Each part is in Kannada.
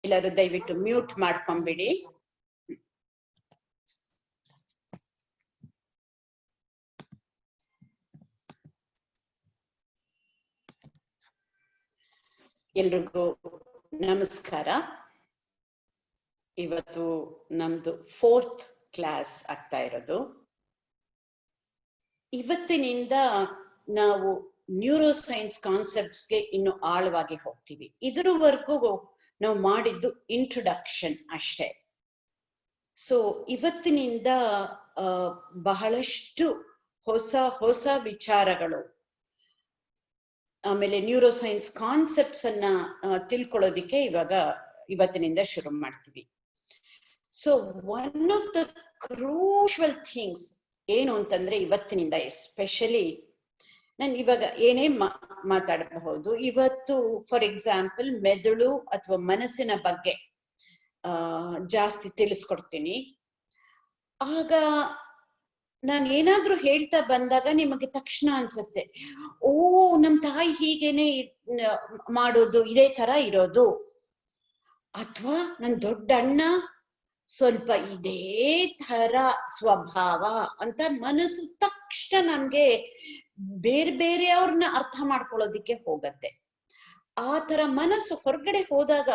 ಎಲ್ಲರೂ ದಯವಿಟ್ಟು ಮ್ಯೂಟ್ ಮಾಡ್ಕೊಂಬಿಡಿ. ಎಲ್ರಿಗೂ ನಮಸ್ಕಾರ. ಇವತ್ತು ನಮ್ದು 4th ಕ್ಲಾಸ್ ಆಗ್ತಾ ಇರೋದು. ಇವತ್ತಿನಿಂದ ನಾವು ನ್ಯೂರೋ ಸೈನ್ಸ್ ಕಾನ್ಸೆಪ್ಟ್ಸ್ಗೆ ಇನ್ನು ಆಳವಾಗಿ ಹೋಗ್ತೀವಿ. ಇದ್ರವರೆಗೂ ನಾವು ಮಾಡಿದ್ದು ಇಂಟ್ರೊಡಕ್ಷನ್ ಅಷ್ಟೇ. ಸೊ ಇವತ್ತಿನಿಂದ ಬಹಳಷ್ಟು ಹೊಸ ವಿಚಾರಗಳು, ಆಮೇಲೆ ನ್ಯೂರೋ ಸೈನ್ಸ್ ಕಾನ್ಸೆಪ್ಟ್ಸ್ ಅನ್ನ ತಿಳ್ಕೊಳ್ಳೋದಿಕ್ಕೆ ಇವತ್ತಿನಿಂದ ಶುರು ಮಾಡ್ತೀವಿ. So one of the crucial things ಏನು ಅಂತಂದ್ರೆ, ಇವತ್ತಿನಿಂದ ಎಸ್ಪೆಷಲಿ ನಾನು ಇವಾಗ ಏನೇ ಮಾತಾಡಬಹುದು. ಇವತ್ತು ಫಾರ್ ಎಕ್ಸಾಂಪಲ್ ಮೆದುಳು ಅಥವಾ ಮನಸ್ಸಿನ ಬಗ್ಗೆ ಜಾಸ್ತಿ ತಿಳಿಸ್ಕೊಡ್ತೀನಿ. ಆಗ ನಾನು ಏನಾದ್ರೂ ಹೇಳ್ತಾ ಬಂದಾಗ ನಿಮಗೆ ತಕ್ಷಣ ಅನ್ಸುತ್ತೆ, ಓ ನಮ್ ತಾಯಿ ಹೀಗೇನೆ ಮಾಡೋದು, ಇದೇ ತರ ಇರೋದು, ಅಥವಾ ನನ್ ದೊಡ್ಡ ಅಣ್ಣ ಸ್ವಲ್ಪ ಇದೇ ತರ ಸ್ವಭಾವ ಅಂತ ಮನಸ್ಸು ತಕ್ಷಣ ನನ್ಗೆ ಬೇರೆಯವ್ರನ್ನ ಅರ್ಥ ಮಾಡ್ಕೊಳ್ಳೋದಿಕ್ಕೆ ಹೋಗತ್ತೆ. ಆ ತರ ಮನಸ್ಸು ಹೊರಗಡೆ ಹೋದಾಗ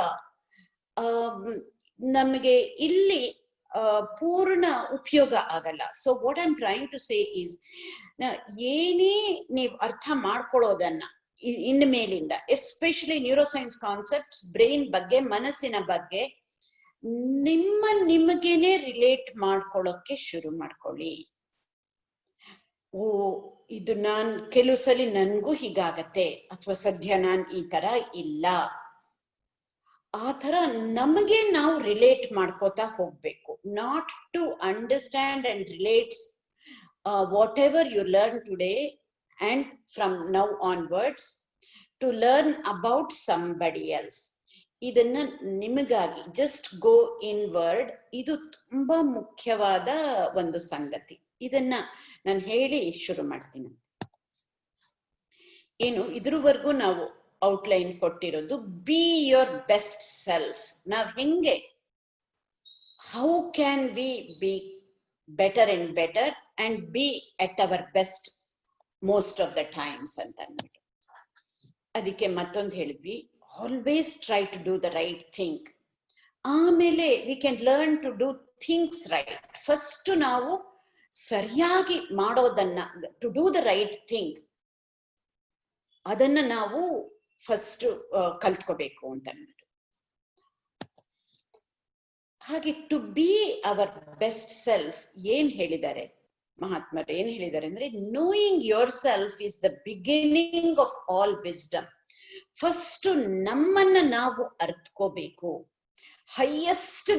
ನಮಗೆ ಇಲ್ಲಿ ಪೂರ್ಣ ಉಪಯೋಗ ಆಗಲ್ಲ. So what I am trying to say is, ಏನೇ ನೀವು ಅರ್ಥ ಮಾಡ್ಕೊಳ್ಳೋದನ್ನ ಇನ್ನು ಮೇಲಿಂದ, especially neuroscience concepts, brain ಬಗ್ಗೆ, ಮನಸ್ಸಿನ ಬಗ್ಗೆ ನಿಮಗೇನೆ ರಿಲೇಟ್ ಮಾಡ್ಕೊಳ್ಳೋಕೆ ಶುರು ಮಾಡ್ಕೊಳ್ಳಿ. ಓ ಇದು ಕೆಲವು ಸಲ ನನ್ಗೂ ಹೀಗಾಗತ್ತೆ, ಅಥವಾ ಸದ್ಯ ನಾನ್ ಈ ತರ ಇಲ್ಲ, ಆ ತರ ನಮಗೆ ನಾವು ರಿಲೇಟ್ ಮಾಡ್ಕೋತಾ ಹೋಗ್ಬೇಕು. Not to understand and relates whatever you learn today and from now onwards to learn about somebody else. ಇದನ್ನ ನಿಮಗಾಗಿ ಜಸ್ಟ್ ಗೋ ಇನ್ವರ್ಡ್. ಇದು ತುಂಬಾ ಮುಖ್ಯವಾದ ಒಂದು ಸಂಗತಿ. ಇದನ್ನ ನಾನು ಹೇಳಿ ಶುರು ಮಾಡ್ತೀನಿ. ಇದ್ರವರೆಗೂ ನಾವು ಔಟ್ಲೈನ್ ಕೊಟ್ಟಿರೋದು, ಬಿ ಯೋರ್ ಬೆಸ್ಟ್ ಸೆಲ್ಫ್. ನಾವ್ ಹೆಂಗೆ, how can we be better and better and be at our best most of the times ಅಂತ ಅಂದ್ಬಿಟ್ಟು. ಅದಕ್ಕೆ ಮತ್ತೊಂದು ಹೇಳಿದ್ವಿ, always try to do the right thing. ಆಮೇಲೆ we can learn to do things right. First ನಾವು ಸರಿಯಾಗಿ ಮಾಡೋದನ್ನ, to do the right thing, ಅದನ್ನ ನಾವು ಫಸ್ಟ್ ಕಲ್ತ್ಕೋಬೇಕು ಅಂತ ಅಂದ್ಬಿಟ್ಟು. ಹಾಗೆ to be our best self ಏನ್ ಹೇಳಿದ್ದಾರೆ ಮಹಾತ್ಮರು, ಏನ್ ಹೇಳಿದ್ದಾರೆ ಅಂದ್ರೆ, knowing your self is the beginning of all wisdom. First ನಮ್ಮನ್ನ ನಾವು ಅರ್ಥಕೋಬೇಕು. ಹೈಯೆಸ್ಟ್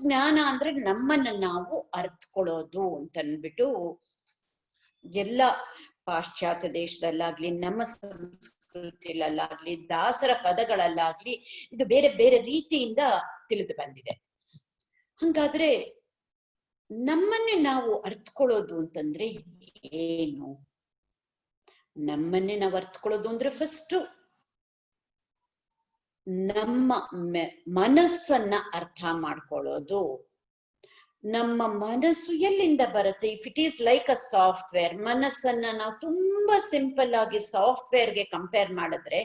ಜ್ಞಾನ ಅಂದ್ರೆ ನಮ್ಮನ್ನ ನಾವು ಅರ್ಥಕೊಳ್ಳೋದು ಅಂತ ಅಂದ್ಬಿಟ್ಟು, ಎಲ್ಲ ಪಾಶ್ಚಾತ್ಯ ದೇಶದಲ್ಲಾಗ್ಲಿ, ನಮ್ಮ ಸಂಸ್ಕೃತಿಯಲ್ಲಾಗ್ಲಿ, ದಾಸರ ಪದಗಳಲ್ಲಾಗ್ಲಿ ಇದು ಬೇರೆ ಬೇರೆ ರೀತಿಯಿಂದ ತಿಳಿದು ಬಂದಿದೆ. ಹಂಗಾದ್ರೆ ನಮ್ಮನ್ನೇ ನಾವು ಅರ್ಥಕೊಳ್ಳೋದು ಅಂತಂದ್ರೆ ಏನು? ನಮ್ಮನ್ನೇ ನಾವು ಅರ್ಥಕೊಳ್ಳೋದು ಅಂದ್ರೆ ಫಸ್ಟ್ ನಮ್ಮ ಮನಸ್ಸನ್ನ ಅರ್ಥ ಮಾಡ್ಕೊಳ್ಳೋದು. ನಮ್ಮ ಮನಸ್ಸು ಎಲ್ಲಿಂದ ಬರುತ್ತೆ? If it is like a software, ಮನಸ್ಸನ್ನ ನಾವು ತುಂಬಾ ಸಿಂಪಲ್ ಆಗಿ ಸಾಫ್ಟ್ವೇರ್ಗೆ ಕಂಪೇರ್ ಮಾಡಿದ್ರೆ,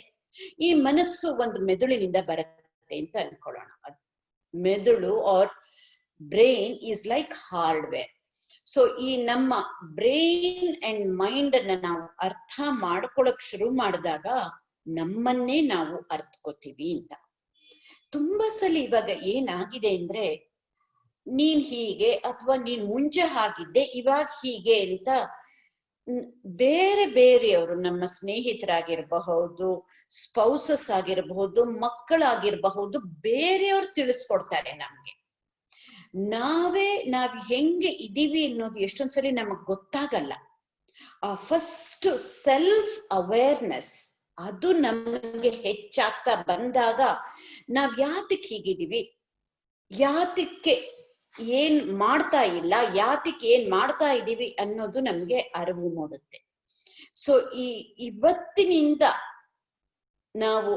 ಈ ಮನಸ್ಸು ಒಂದು ಮೆದುಳಿನಿಂದ ಬರುತ್ತೆ ಅಂತ ಅನ್ಕೊಳ್ಳೋಣ. ಮೆದುಳು or brain is like hardware. So ಈ ನಮ್ಮ ಬ್ರೈನ್ ಅಂಡ್ ಮೈಂಡ್ ಅನ್ನ ನಾವು ಅರ್ಥ ಮಾಡ್ಕೊಳಕ್ ಶುರು ಮಾಡಿದಾಗ ನಮ್ಮನ್ನೇ ನಾವು ಅರ್ಥಕೋತೀವಿ ಅಂತ. ತುಂಬಾ ಸಲ ಇವಾಗ ಏನಾಗಿದೆ ಅಂದ್ರೆ, ನೀನ್ ಹೀಗೆ, ಅಥವಾ ನೀನ್ ಮುಂಚೆ ಹಾಗಿದ್ದೆ, ಇವಾಗ ಹೀಗೆ ಅಂತ ಬೇರೆಯವರು, ನಮ್ಮ ಸ್ನೇಹಿತರಾಗಿರಬಹುದು, ಸ್ಪೌಸಸ್ ಆಗಿರಬಹುದು, ಮಕ್ಕಳಾಗಿರಬಹುದು, ಬೇರೆಯವ್ರು ತಿಳಿಸ್ಕೊಡ್ತಾರೆ ನಮ್ಗೆ. ನಾವ್ ಹೆಂಗೆ ಇದೀವಿ ಅನ್ನೋದು ಎಷ್ಟೊಂದ್ಸಲಿ ನಮಗ್ ಗೊತ್ತಾಗಲ್ಲ. ಆ ಫಸ್ಟ್ ಸೆಲ್ಫ್ ಅವೇರ್ನೆಸ್ ಅದು ನಮ್ಗೆ ಹೆಚ್ಚಾಗ್ತಾ ಬಂದಾಗ, ನಾವ್ ಯಾತಕ್ಕೆ ಹೀಗಿದೀವಿ, ಯಾತಕ್ಕೆ ಏನ್ ಮಾಡ್ತಾ ಇಲ್ಲ, ಯಾತಕ್ಕೆ ಏನ್ ಮಾಡ್ತಾ ಇದೀವಿ ಅನ್ನೋದು ನಮ್ಗೆ ಅರಿವು ಮೂಡುತ್ತೆ. ಸೊ ಇವತ್ತಿನಿಂದ ನಾವು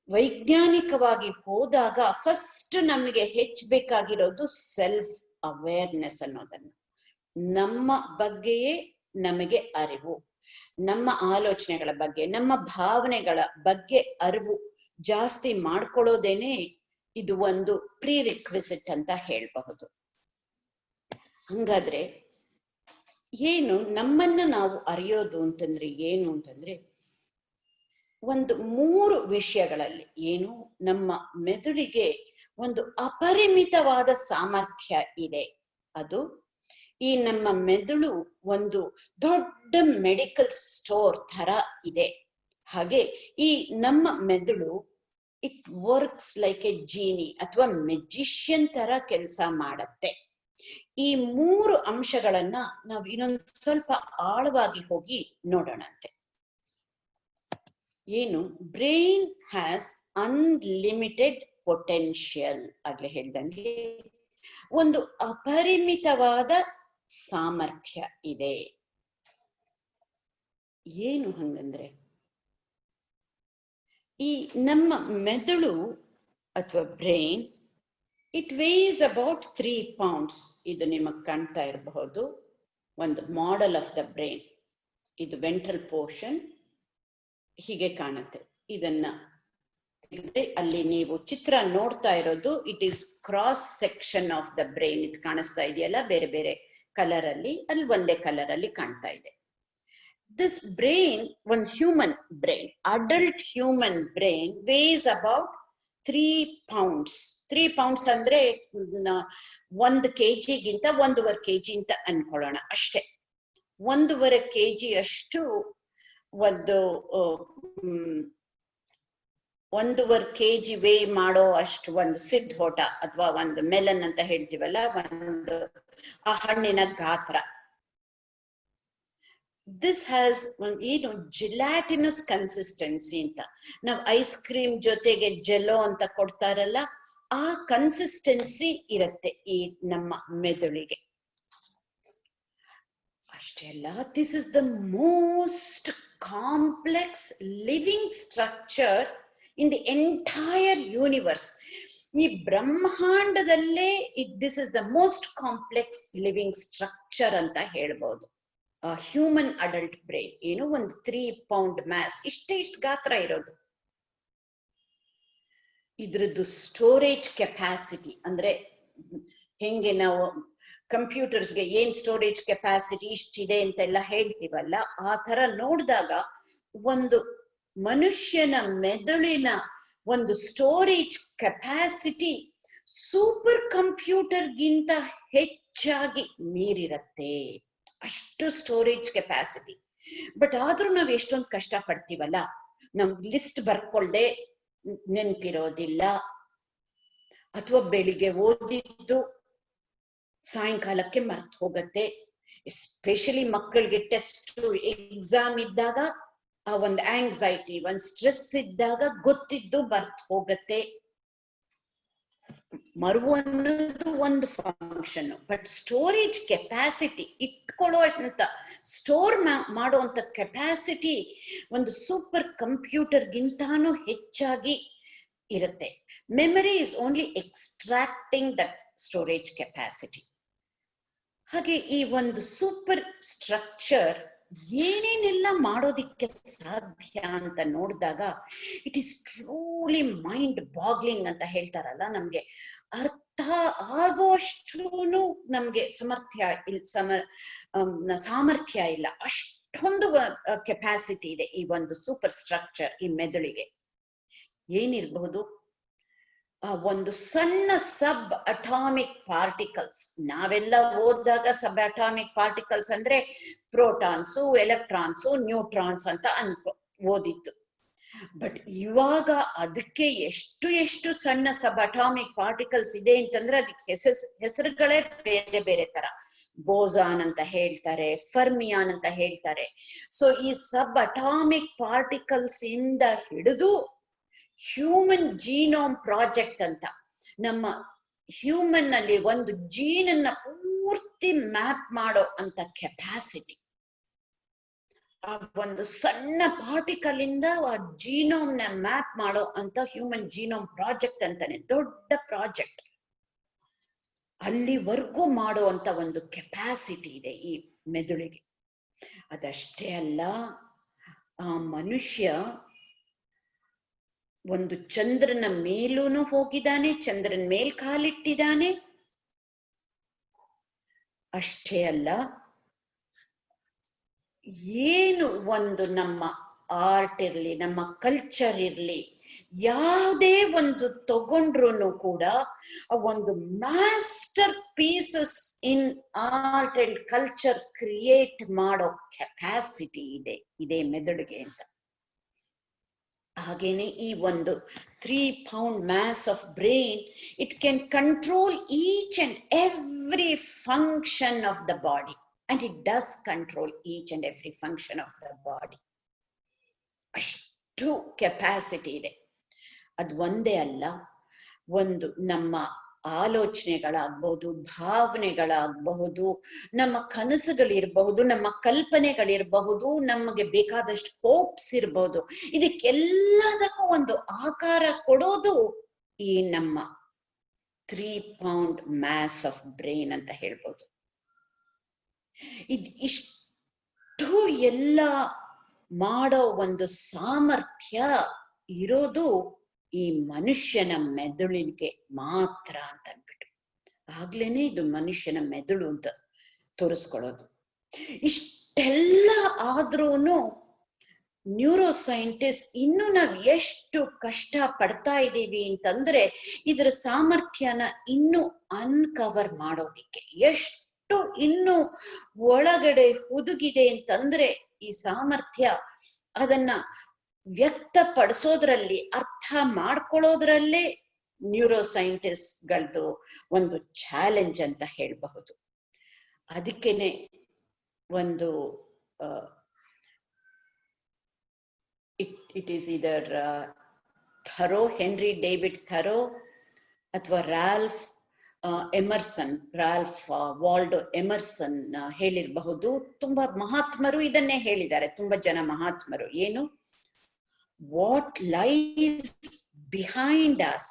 ವೈಜ್ಞಾನಿಕವಾಗಿ ಹೋದಾಗ ಫಸ್ಟ್ ನಮಗೆ ಹೆಚ್ಚಬೇಕಾಗಿರೋದು ಸೆಲ್ಫ್ ಅವೇರ್ನೆಸ್ ಅನ್ನೋದನ್ನು. ನಮ್ಮ ಬಗ್ಗೆಯೇ ನಮಗೆ ಅರಿವು, ನಮ್ಮ ಆಲೋಚನೆಗಳ ಬಗ್ಗೆ, ನಮ್ಮ ಭಾವನೆಗಳ ಬಗ್ಗೆ ಅರಿವು ಜಾಸ್ತಿ ಮಾಡ್ಕೊಳ್ಳೋದೇನೆ ಇದು ಒಂದು ಪ್ರೀ ರಿಕ್ವಿಸಿಟ್ ಅಂತ ಹೇಳ್ಬಹುದು. ಹಂಗಾದ್ರೆ ಏನು ನಮ್ಮನ್ನ ನಾವು ಅರಿಯೋದು ಅಂತಂದ್ರೆ ಏನು ಅಂತಂದ್ರೆ, ಒಂದು 3 ವಿಷಯಗಳಲ್ಲಿ ಏನು ನಮ್ಮ ಮೆದುಳಿಗೆ ಒಂದು ಅಪರಿಮಿತವಾದ ಸಾಮರ್ಥ್ಯ ಇದೆ. ಅದು ಈ ನಮ್ಮ ಮೆದುಳು ಒಂದು ದೊಡ್ಡ ಮೆಡಿಕಲ್ ಸ್ಟೋರ್ ತರ ಇದೆ. ಹಾಗೆ ಈ ನಮ್ಮ ಮೆದುಳು it works like a genie ಅಥವಾ ಮೆಜಿಷಿಯನ್ ತರ ಕೆಲಸ ಮಾಡತ್ತೆ. ಈ 3 ಅಂಶಗಳನ್ನ ನಾವು ಇನ್ನೊಂದು ಸ್ವಲ್ಪ ಆಳವಾಗಿ ಹೋಗಿ ನೋಡೋಣಂತೆ. ಏನು ಬ್ರೈನ್ ಹ್ಯಾಸ್ ಅನ್ಲಿಮಿಟೆಡ್ ಪೊಟೆನ್ಶಿಯಲ್, ಆಗ್ಲೇ ಹೇಳ್ದಂಗೆ ಒಂದು ಅಪರಿಮಿತವಾದ ಸಾಮರ್ಥ್ಯ ಇದೆ. ಏನು ಹಂಗಂದ್ರೆ, ಈ ನಮ್ಮ ಮೆದುಳು ಅಥವಾ brain it weighs about 3 pounds. ಇದು ನಿಮಗೆ ಕಾಣ್ತಾ ಇರಬಹುದು ಒಂದು ಮಾಡೆಲ್ ಆಫ್ ದ ಬ್ರೈನ್. ಇದು ವೆಂಟ್ರಲ್ ಪೋರ್ಷನ್ ಹೀಗೆ ಕಾಣುತ್ತೆ. ಇದನ್ನ ಅಲ್ಲಿ ನೀವು ಚಿತ್ರ ನೋಡ್ತಾ ಇರೋದು it is cross section of the brain. ಇದು ಕಾಣಿಸ್ತಾ ಇದೆಯಲ್ಲ, ಬೇರೆ ಬೇರೆ ಕಲರ್ ಅಲ್ಲಿ, ಅಲ್ಲಿ ಒಂದೇ ಕಲರ್ ಅಲ್ಲಿ ಕಾಣ್ತಾ ಇದೆ. ದಿಸ್ ಬ್ರೈನ್, ಒಂದು human brain, adult human brain weighs about 3 pounds. 3 pounds ಅಂದ್ರೆ 1 kg-ಗಿಂತ 1.5 kg ಅಂತ ಅನ್ಕೊಳ್ಳೋಣ ಅಷ್ಟೇ. 1.5 kg ಅಷ್ಟು ಒಂದು 1.5 kg ವೇ ಮಾಡೋ ಅಷ್ಟು ಒಂದು ಸಿದ್ಧೋಟ ಅಥವಾ ಒಂದು ಮೆಲನ್ ಅಂತ ಹೇಳ್ತೀವಲ್ಲ, ಒಂದು ಆ ಹಣ್ಣಿನ ಗಾತ್ರ. ದಿಸ್ ಹ್ಯಾಸ್ ಏನು ಜಿಲಾಟಿನಸ್ ಕನ್ಸಿಸ್ಟೆನ್ಸಿ ಅಂತ. ನಾವು ಐಸ್ ಕ್ರೀಮ್ ಜೊತೆಗೆ ಜೆಲ್ಲೋ ಅಂತ ಕೊಡ್ತಾರಲ್ಲ, ಆ ಕನ್ಸಿಸ್ಟೆನ್ಸಿ ಇರುತ್ತೆ ಈ ನಮ್ಮ ಮೆದುಳಿಗೆ. ಅಷ್ಟೇ ಅಲ್ಲ, this is the most complex living structure in the entire universe. ಈ ಬ್ರಹ್ಮಾಂಡದಲ್ಲೇ this is the most complex living structure ಅಂತ ಹೇಳ್ಬೋದು. ಹ್ಯೂಮನ್ ಅಡಲ್ಟ್ ಬ್ರೈನ್ ಏನು ಒಂದು 3 pound ಮ್ಯಾಸ್, ಇಷ್ಟು ಗಾತ್ರ ಇರೋದು. ಇದ್ರದ್ದು ಸ್ಟೋರೇಜ್ ಕೆಪಾಸಿಟಿ ಅಂದ್ರೆ, ಹೆಂಗೆ ನಾವು ಕಂಪ್ಯೂಟರ್ಸ್ಗೆ ಏನ್ ಸ್ಟೋರೇಜ್ ಕೆಪಾಸಿಟಿ ಇಷ್ಟಿದೆ ಅಂತೆಲ್ಲ ಹೇಳ್ತೀವಲ್ಲ, ಆ ತರ ನೋಡಿದಾಗ ಒಂದು ಮನುಷ್ಯನ ಮೆದುಳಿನ ಒಂದು ಸ್ಟೋರೇಜ್ ಕೆಪಾಸಿಟಿ ಸೂಪರ್ ಕಂಪ್ಯೂಟರ್ಗಿಂತ ಹೆಚ್ಚಾಗಿ ಮೀರಿರತ್ತೆ. ಅಷ್ಟು ಸ್ಟೋರೇಜ್ ಕೆಪಾಸಿಟಿ. ಬಟ್ ಆದ್ರೂ ನಾವ್ ಎಷ್ಟೊಂದು ಕಷ್ಟ ಪಡ್ತೀವಲ್ಲ, ನಮ್ ಲಿಸ್ಟ್ ಬರ್ಕೊಳ್ದೆ ನೆನ್ಪಿರೋದಿಲ್ಲ, ಅಥವಾ ಬೆಳಿಗ್ಗೆ ಓದಿದ್ದು ಸಾಯಂಕಾಲಕ್ಕೆ ಮರ್ತು ಹೋಗತ್ತೆ. ಎಸ್ಪೆಷಲಿ ಮಕ್ಕಳಿಗೆ ಟೆಸ್ಟ್ ಎಕ್ಸಾಮ್ ಇದ್ದಾಗ ಆ ಒಂದು ಆಂಗ್ಸೈಟಿ, ಒಂದು ಸ್ಟ್ರೆಸ್ ಇದ್ದಾಗ ಗೊತ್ತಿದ್ದು ಮರ್ತು ಹೋಗತ್ತೆ. ಮರುವು ಅನ್ನೋದು ಒಂದು ಫಂಕ್ಷನ್, ಬಟ್ ಸ್ಟೋರೇಜ್ ಕೆಪಾಸಿಟಿ, ಇಟ್ಕೊಳ್ಳೋ ಅಂತ ಸ್ಟೋರ್ ಮಾಡುವಂತ ಕೆಪಾಸಿಟಿ ಒಂದು ಸೂಪರ್ ಕಂಪ್ಯೂಟರ್ಗಿಂತಾನು ಹೆಚ್ಚಾಗಿ ಇರುತ್ತೆ. Memory is only extracting that storage capacity. ಹಾಗೆ ಈ ಒಂದು ಸೂಪರ್ ಸ್ಟ್ರಕ್ಚರ್ ಏನೇನೆಲ್ಲ ಮಾಡೋದಿಕ್ಕೆ ಸಾಧ್ಯ ಅಂತ ನೋಡಿದಾಗ it is truly mind boggling ಅಂತ ಹೇಳ್ತಾರಲ್ಲ, ನಮ್ಗೆ ಅರ್ಥ ಆಗೋಷ್ಟು ನಮ್ಗೆ ಸಾಮರ್ಥ್ಯ ಇಲ್ಲ, ಅಷ್ಟೊಂದು ಕೆಪಾಸಿಟಿ ಇದೆ ಈ ಒಂದು ಸೂಪರ್ ಸ್ಟ್ರಕ್ಚರ್ ಈ ಮೆದುಳಿಗೆ. ಏನಿರಬಹುದು, ಒಂದು ಸಣ್ಣ ಸಬ್ ಅಟಾಮಿಕ್ ಪಾರ್ಟಿಕಲ್ಸ್, ನಾವೆಲ್ಲ ಓದಿದಾಗ ಸಬ್ ಅಟಾಮಿಕ್ ಪಾರ್ಟಿಕಲ್ಸ್ ಅಂದ್ರೆ ಪ್ರೋಟಾನ್ಸು, ಎಲೆಕ್ಟ್ರಾನ್ಸು, ನ್ಯೂಟ್ರಾನ್ಸ್ ಅಂತ ಓದಿತ್ತು. ಬಟ್ ಇವಾಗ ಅದಕ್ಕೆ ಎಷ್ಟು ಸಣ್ಣ ಸಬ್ ಅಟಾಮಿಕ್ ಪಾರ್ಟಿಕಲ್ಸ್ ಇದೆ ಅಂತಂದ್ರೆ ಅದಕ್ಕೆ ಹೆಸರುಗಳೇ ಬೇರೆ ಬೇರೆ ತರ. ಬೋಸಾನ್ ಅಂತ ಹೇಳ್ತಾರೆ, ಫರ್ಮಿಯಾನ್ ಅಂತ ಹೇಳ್ತಾರೆ. ಸೊ ಈ ಸಬ್ ಅಟಾಮಿಕ್ ಪಾರ್ಟಿಕಲ್ಸ್ ಇಂದ ಹಿಡಿದು ಹ್ಯೂಮನ್ ಜೀನೋಮ್ ಪ್ರಾಜೆಕ್ಟ್ ಅಂತ, ನಮ್ಮ ಹ್ಯೂಮನ್ ಅಲ್ಲಿ ಒಂದು ಜೀನ್ ಅನ್ನ ಪೂರ್ತಿ ಮ್ಯಾಪ್ ಮಾಡೋ ಅಂತ ಕೆಪಾಸಿಟಿ, ಆ ಒಂದು ಸಣ್ಣ ಪಾರ್ಟಿಕಲ್ ಇಂದ ಆ ಜೀನೋಮ್ ನ ಮ್ಯಾಪ್ ಮಾಡೋ ಅಂತ ಹ್ಯೂಮನ್ ಜೀನೋಮ್ ಪ್ರಾಜೆಕ್ಟ್ ಅಂತಾನೆ ದೊಡ್ಡ ಪ್ರಾಜೆಕ್ಟ್. ಅಲ್ಲಿವರೆಗೂ ಮಾಡುವಂತ ಒಂದು ಕೆಪಾಸಿಟಿ ಇದೆ ಈ ಮೆದುಳಿಗೆ. ಅದಷ್ಟೇ ಅಲ್ಲ, ಆ ಮನುಷ್ಯ ಒಂದು ಚಂದ್ರನ ಮೇಲೂನು ಹೋಗಿದ್ದಾನೆ, ಚಂದ್ರನ ಮೇಲ್ ಕಾಲಿಟ್ಟಿದ್ದಾನೆ. ಅಷ್ಟೇ ಅಲ್ಲ, ಏನು ಒಂದು ನಮ್ಮ ಆರ್ಟ್ ಇರ್ಲಿ, ನಮ್ಮ ಕಲ್ಚರ್ ಇರ್ಲಿ, ಯಾವುದೇ ಒಂದು ತಗೊಂಡ್ರು ಕೂಡ ಒಂದು master pieces in art and culture create ಮಾಡೋ ಕೆಪಾಸಿಟಿ ಇದೆ ಮೆದುಳಿಗೆ ಅಂತ. ಹಾಗೇನೆ ಈ ಒಂದು 3 pound mass of brain, it can control each and every function of the body, and it does control each and every function of the body. ಅಷ್ಟು ಕೆಪಾಸಿಟಿ ಇದೆ. ಅದು ಒಂದೇ ಅಲ್ಲ, ಒಂದು ನಮ್ಮ ಆಲೋಚನೆಗಳಾಗಬಹುದು, ಭಾವನೆಗಳಾಗಬಹುದು, ನಮ್ಮ ಕನಸುಗಳಿರಬಹುದು, ನಮ್ಮ ಕಲ್ಪನೆಗಳಿರಬಹುದು, ನಮಗೆ ಬೇಕಾದಷ್ಟು ಹೋಪ್ಸ್ ಇರಬಹುದು. ಇದಕ್ಕೆಲ್ಲದಕ್ಕೂ ಒಂದು ಆಕಾರ ಕೊಡೋದು ಈ ನಮ್ಮ 3 pound mass of brain ಅಂತ ಹೇಳ್ಬೋದು. ಇಷ್ಟು ಎಲ್ಲ ಮಾಡೋ ಒಂದು ಸಾಮರ್ಥ್ಯ ಇರೋದು ಈ ಮನುಷ್ಯನ ಮೆದುಳಿಗೆ ಮಾತ್ರ ಅಂತ ಅನ್ಬಿಟ್ಟು, ಆಗ್ಲೇನೆ ಇದು ಮನುಷ್ಯನ ಮೆದುಳು ಅಂತ ತೋರಿಸ್ಕೊಳ್ಳೋದು. ಇಷ್ಟೆಲ್ಲ ಆದ್ರೂನು ನ್ಯೂರೋ ಸೈಂಟಿಸ್ಟ್ ಇನ್ನೂ ನಾವ್ ಎಷ್ಟು ಕಷ್ಟ ಪಡ್ತಾ ಇದ್ದೀವಿ ಅಂತಂದ್ರೆ ಇದರ ಸಾಮರ್ಥ್ಯನ ಇನ್ನೂ ಅನ್ಕವರ್ ಮಾಡೋದಿಕ್ಕೆ ಎಷ್ಟು ಇನ್ನೂ ಒಳಗಡೆ ಹುದುಗಿದೆ ಅಂತಂದ್ರೆ ಈ ಸಾಮರ್ಥ್ಯ ಅದನ್ನ ವ್ಯಕ್ತಪಡಿಸೋದ್ರಲ್ಲಿ, ಅರ್ಥ ಮಾಡ್ಕೊಳ್ಳೋದ್ರಲ್ಲೇ ನ್ಯೂರೋ ಸೈಂಟಿಸ್ಟ್ಗಳದ್ದು ಒಂದು ಚಾಲೆಂಜ್ ಅಂತ ಹೇಳಬಹುದು. ಅದಕ್ಕೇನೆ ಒಂದು ಇಟ್ ಈಸ್ ಇದರ್ ಥರೋ, ಹೆನ್ರಿ ಡೇವಿಡ್ ಥರೋ ಅಥವಾ ರಾಲ್ಫ್ ವಾಲ್ಡೋ ಎಮರ್ಸನ್ ಹೇಳಿರಬಹುದು. ತುಂಬಾ ಮಹಾತ್ಮರು ಇದನ್ನೇ ಹೇಳಿದ್ದಾರೆ, ತುಂಬಾ ಜನ ಮಹಾತ್ಮರು. ಏನು, what lies behind us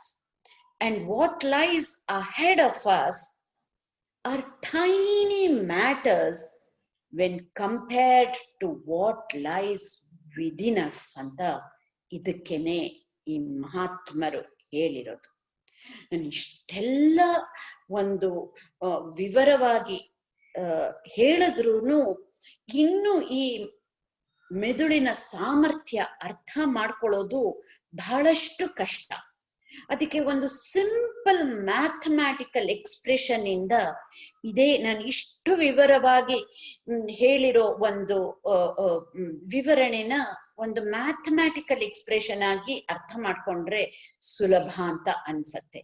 and what lies ahead of us are tiny matters when compared to what lies within us ಅಂತ ಇದಕ್ಕೇನೆ ಈ ಮಹಾತ್ಮರು ಹೇಳಿರೋದು. ನಾನು ಇಷ್ಟೆಲ್ಲ ಒಂದು ವಿವರವಾಗಿ ಹೇಳಿದ್ರೂ ಇನ್ನು ಈ ಮೆದುಳಿನ ಸಾಮರ್ಥ್ಯ ಅರ್ಥ ಮಾಡ್ಕೊಳ್ಳೋದು ಬಹಳಷ್ಟು ಕಷ್ಟ. ಅದಕ್ಕೆ ಒಂದು ಸಿಂಪಲ್ ಮ್ಯಾಥಮ್ಯಾಟಿಕಲ್ ಎಕ್ಸ್ಪ್ರೆಷನ್ ಇಂದ ಇದೇ ನಾನು ಇಷ್ಟು ವಿವರವಾಗಿ ಹೇಳಿರೋ ಒಂದು ವಿವರಣೆನ ಒಂದು ಮ್ಯಾಥಮ್ಯಾಟಿಕಲ್ ಎಕ್ಸ್ಪ್ರೆಷನ್ ಆಗಿ ಅರ್ಥ ಮಾಡ್ಕೊಂಡ್ರೆ ಸುಲಭ ಅಂತ ಅನ್ಸತ್ತೆ.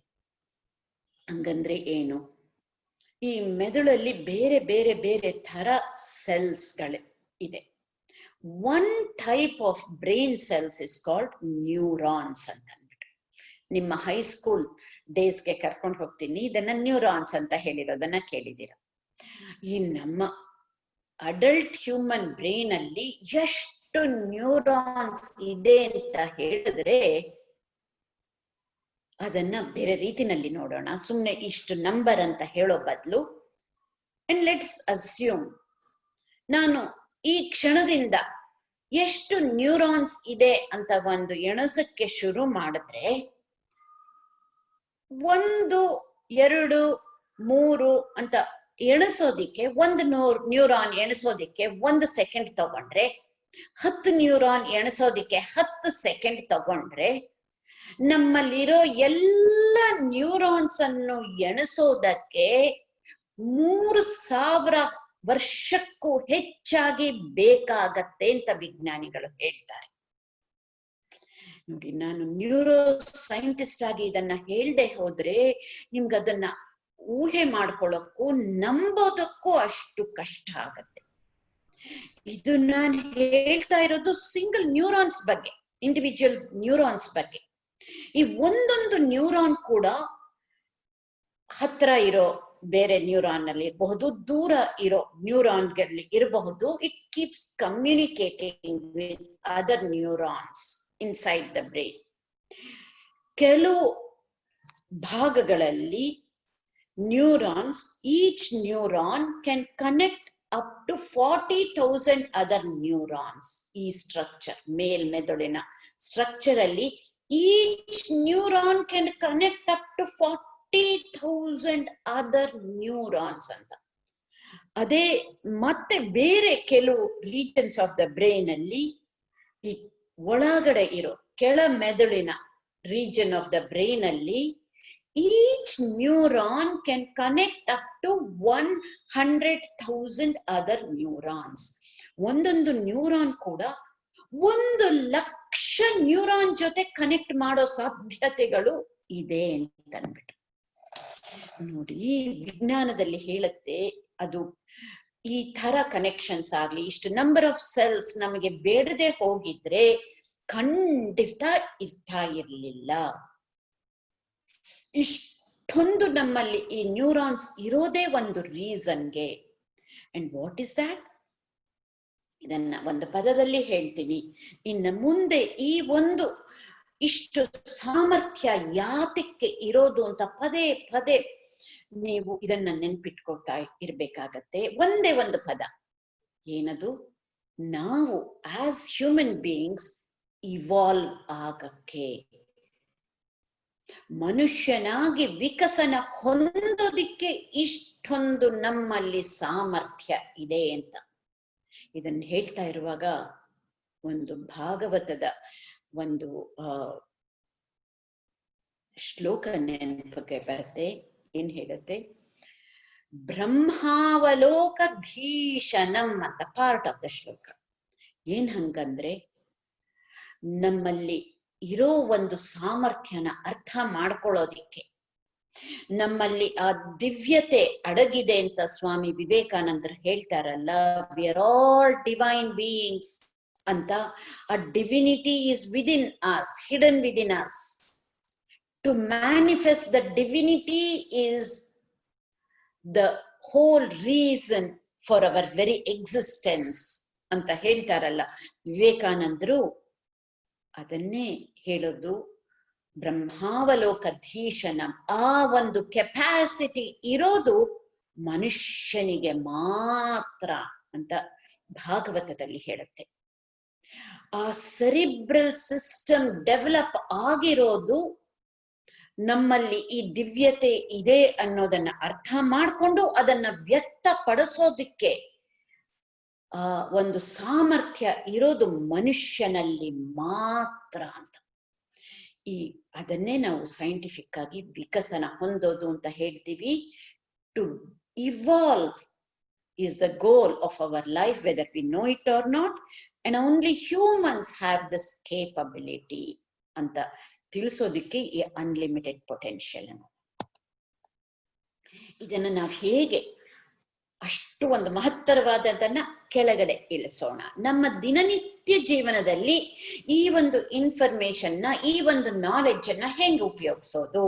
ಹಂಗಂದ್ರೆ ಏನು, ಈ ಮೆದುಳಲ್ಲಿ ಬೇರೆ ಬೇರೆ ಬೇರೆ ತರ ಸೆಲ್ಸ್ಗಳು ಇದೆ. One type of brain cells is called neurons ಅಂತ ಅಂದ್ಬಿಟ್ಟು. ನಿಮ್ಮ ಹೈಸ್ಕೂಲ್ ಡೇಸ್ಗೆ ಕರ್ಕೊಂಡು ಹೋಗ್ತೀನಿ, ಇದನ್ನ ನ್ಯೂರಾನ್ಸ್ ಅಂತ ಹೇಳಿರೋದನ್ನ ಕೇಳಿದ್ದೀರ. ಈ ನಮ್ಮ ಅಡಲ್ಟ್ ಹ್ಯೂಮನ್ ಬ್ರೈನ್ ಅಲ್ಲಿ ಎಷ್ಟು ನ್ಯೂರಾನ್ಸ್ ಇದೆ ಅಂತ ಹೇಳಿದ್ರೆ ಅದನ್ನ ಬೇರೆ ರೀತಿನಲ್ಲಿ ನೋಡೋಣ. ಸುಮ್ನೆ ಇಷ್ಟು ನಂಬರ್ ಅಂತ ಹೇಳೋ ಬದಲು, ಅಂಡ್ ಲೆಟ್ಸ್ ಅಸ್ಯೂಮ್ ನಾನು ಈ ಕ್ಷಣದಿಂದ ಎಷ್ಟು ನ್ಯೂರಾನ್ಸ್ ಇದೆ ಅಂತ ಒಂದು ಎಣಸಕ್ಕೆ ಶುರು ಮಾಡಿದ್ರೆ 1, 2, 3 ಅಂತ ಎಣಿಸೋದಿಕ್ಕೆ, 1 ನ್ಯೂರಾನ್ ಎಣಿಸೋದಿಕ್ಕೆ 1 ಸೆಕೆಂಡ್ ತಗೊಂಡ್ರೆ, 10 ನ್ಯೂರಾನ್ ಎಣಿಸೋದಿಕ್ಕೆ 10 ಸೆಕೆಂಡ್ ತಗೊಂಡ್ರೆ, ನಮ್ಮಲ್ಲಿರೋ ಎಲ್ಲ ನ್ಯೂರಾನ್ಸ್ ಅನ್ನು ಎಣಿಸೋದಕ್ಕೆ 3000 ವರ್ಷಕ್ಕೂ ಹೆಚ್ಚಾಗಿ ಬೇಕಾಗತ್ತೆ ಅಂತ ವಿಜ್ಞಾನಿಗಳು ಹೇಳ್ತಾರೆ. ನೋಡಿ, ನಾನು ನ್ಯೂರೋ ಸೈಂಟಿಸ್ಟ್ ಆಗಿ ಇದನ್ನ ಹೇಳ್ದೆ ಹೋದ್ರೆ ನಿಮ್ಗೆ ಅದನ್ನ ಊಹೆ ಮಾಡ್ಕೊಳ್ಳೋಕ್ಕೂ ನಂಬೋದಕ್ಕೂ ಅಷ್ಟು ಕಷ್ಟ ಆಗತ್ತೆ. ಇದು ನಾನು ಹೇಳ್ತಾ ಇರೋದು ಸಿಂಗಲ್ ನ್ಯೂರಾನ್ಸ್ ಬಗ್ಗೆ, ಇಂಡಿವಿಜುವಲ್ ನ್ಯೂರಾನ್ಸ್ ಬಗ್ಗೆ. ಈ ಒಂದೊಂದು ನ್ಯೂರಾನ್ ಕೂಡ ಹತ್ರ ಇರೋ ಬೇರೆ ನ್ಯೂರಾನ್ ನಲ್ಲಿ ಇರಬಹುದು, ದೂರ ಇರೋ ನ್ಯೂರಾನ್ಗಳಲ್ಲಿ ಇರಬಹುದು. It keeps communicating with other neurons inside the brain. ಕೆಲವು ಭಾಗಗಳಲ್ಲಿ neurons, each neuron can connect up to 40,000 other neurons. ಈ ಸ್ಟ್ರಕ್ಚರ್, ಮೇಲ್ಮೆದುಳಿನ ಸ್ಟ್ರಕ್ಚರ್ ಅಲ್ಲಿ each neuron can connect up to 40,000 other neurons ಅಂತ. ಅದೇ ಮತ್ತೆ ಬೇರೆ ಕೆಲವು ರೀಜನ್ಸ್ ಆಫ್ ದ ಬ್ರೈನ್ ಅಲ್ಲಿ, ಈ ಒಳಗಡೆ ಇರೋ ಕೆಳ ಮೆದುಳಿನ region of the brain ಅಲ್ಲಿ each neuron can connect up to 100,000 other neurons. ಒಂದೊಂದು ನ್ಯೂರಾನ್ ಕೂಡ 1,00,000 ನ್ಯೂರಾನ್ ಜೊತೆ ಕನೆಕ್ಟ್ ಮಾಡೋ ಸಾಧ್ಯತೆಗಳು ಇದೆ ಅಂತ ಅಂದ್ಬಿಟ್ಟು ನೋಡಿ. ವಿಜ್ಞಾನದಲ್ಲಿ ಹೇಳುತ್ತೆ ಅದು ಈ ತರ ಕನೆಕ್ಷನ್ಸ್ ಆಗ್ಲಿ, ಇಷ್ಟು ನಂಬರ್ ಆಫ್ ಸೆಲ್ಸ್ ನಮಗೆ ಬೇಡದೆ ಹೋಗಿದ್ರೆ ಖಂಡಿತ ಇರ್ತಾ ಇರ್ಲಿಲ್ಲ. ಇಷ್ಟೊಂದು ನಮ್ಮಲ್ಲಿ ಈ ನ್ಯೂರಾನ್ಸ್ ಇರೋದೇ ಒಂದು ರೀಸನ್ಗೆ. And what is that? ಇದನ್ನ ಒಂದು ಪದದಲ್ಲಿ ಹೇಳ್ತೀನಿ. ಇನ್ನು ಮುಂದೆ ಈ ಒಂದು ಇಷ್ಟು ಸಾಮರ್ಥ್ಯ ಯಾತಕ್ಕೆ ಇರೋದು ಅಂತ ಪದೇ ಪದೇ ನೀವು ಇದನ್ನ ನೆನ್ಪಿಟ್ಕೊಳ್ತಾ ಇರ್ಬೇಕಾಗತ್ತೆ. ಒಂದೇ ಒಂದು ಪದ, ಏನದು? ನಾವು ಆಸ್ ಹ್ಯೂಮನ್ ಬೀಯಿಂಗ್ಸ್ ಇವಾಲ್ವ್ ಆಗಕ್ಕೆ, ಮನುಷ್ಯನಾಗಿ ವಿಕಸನ ಹೊಂದೋದಿಕ್ಕೆ ಇಷ್ಟೊಂದು ನಮ್ಮಲ್ಲಿ ಸಾಮರ್ಥ್ಯ ಇದೆ ಅಂತ ಇದನ್ನ ಹೇಳ್ತಾ ಇರುವಾಗ ಒಂದು ಭಾಗವತದ ಒಂದು ಶ್ಲೋಕ ನೆನಪಿಗೆ ಬರುತ್ತೆ. ಏನ್ ಹೇಳುತ್ತೆ? ಬ್ರಹ್ಮಾವಲೋಕಧೀಶನಂ ಅಂತ ಪಾರ್ಟ್ ಆಫ್ ದ ಶ್ಲೋಕ. ಏನ್ ಹಂಗಂದ್ರೆ, ನಮ್ಮಲ್ಲಿ ಇರೋ ಒಂದು ಸಾಮರ್ಥ್ಯನ ಅರ್ಥ ಮಾಡ್ಕೊಳ್ಳೋದಿಕ್ಕೆ, ನಮ್ಮಲ್ಲಿ ಆ ದಿವ್ಯತೆ ಅಡಗಿದೆ ಅಂತ ಸ್ವಾಮಿ ವಿವೇಕಾನಂದರು ಹೇಳ್ತಾರಲ್ಲ, we are all divine beings ಅಂತ. ಆ divinity is within us, hidden within us. To manifest the divinity is the whole reason for our very existence ಅಂತ ಹೇಳ್ತಾರಲ್ಲ ವಿವೇಕಾನಂದರು. ಅದನ್ನೇ ಹೇಳೋದು ಬ್ರಹ್ಮಾವಲೋಕಧೀಶನ. ಆ ಒಂದು ಕೆಪಾಸಿಟಿ ಇರೋದು ಮನುಷ್ಯನಿಗೆ ಮಾತ್ರ ಅಂತ ಭಾಗವತದಲ್ಲಿ ಹೇಳುತ್ತೆ. ಆ ಸೆರಿಬ್ರಲ್ ಸಿಸ್ಟಮ್ ಡೆವಲಪ್ ಆಗಿರೋದು ನಮ್ಮಲ್ಲಿ ಈ ದಿವ್ಯತೆ ಇದೆ ಅನ್ನೋದನ್ನ ಅರ್ಥ ಮಾಡ್ಕೊಂಡು ಅದನ್ನ ವ್ಯಕ್ತಪಡಿಸೋದಿಕ್ಕೆ ಆ ಒಂದು ಸಾಮರ್ಥ್ಯ ಇರೋದು ಮನುಷ್ಯನಲ್ಲಿ ಮಾತ್ರ ಅಂತ. ಅದನ್ನೇ ನಾವು ಸೈಂಟಿಫಿಕ್ ಆಗಿ ವಿಕಸನ ಹೊಂದೋದು ಅಂತ ಹೇಳ್ತೀವಿ. To evolve is the goal of our life, whether we know it or not, and only humans have this capability ಅಂತ ತಿಳಿಸೋದಿಕ್ಕೆ ಈ ಅನ್ಲಿಮಿಟೆಡ್ ಪೊಟೆನ್ಷಿಯಲ್ ಅನ್ನೋದು. ಇದನ್ನ ನಾವು ಹೇಗೆ ಅಷ್ಟು ಒಂದು ಮಹತ್ತರವಾದದನ್ನ ಕೆಳಗಡೆ ಇಳಿಸೋಣ. ನಮ್ಮ ದಿನನಿತ್ಯ ಜೀವನದಲ್ಲಿ ಈ ಒಂದು ಇನ್ಫಾರ್ಮೇಶನ್ನ, ಈ ಒಂದು ನಾಲೆಡ್ಜ್ ಅನ್ನ ಹೆಂಗೆ ಉಪಯೋಗಿಸೋದು?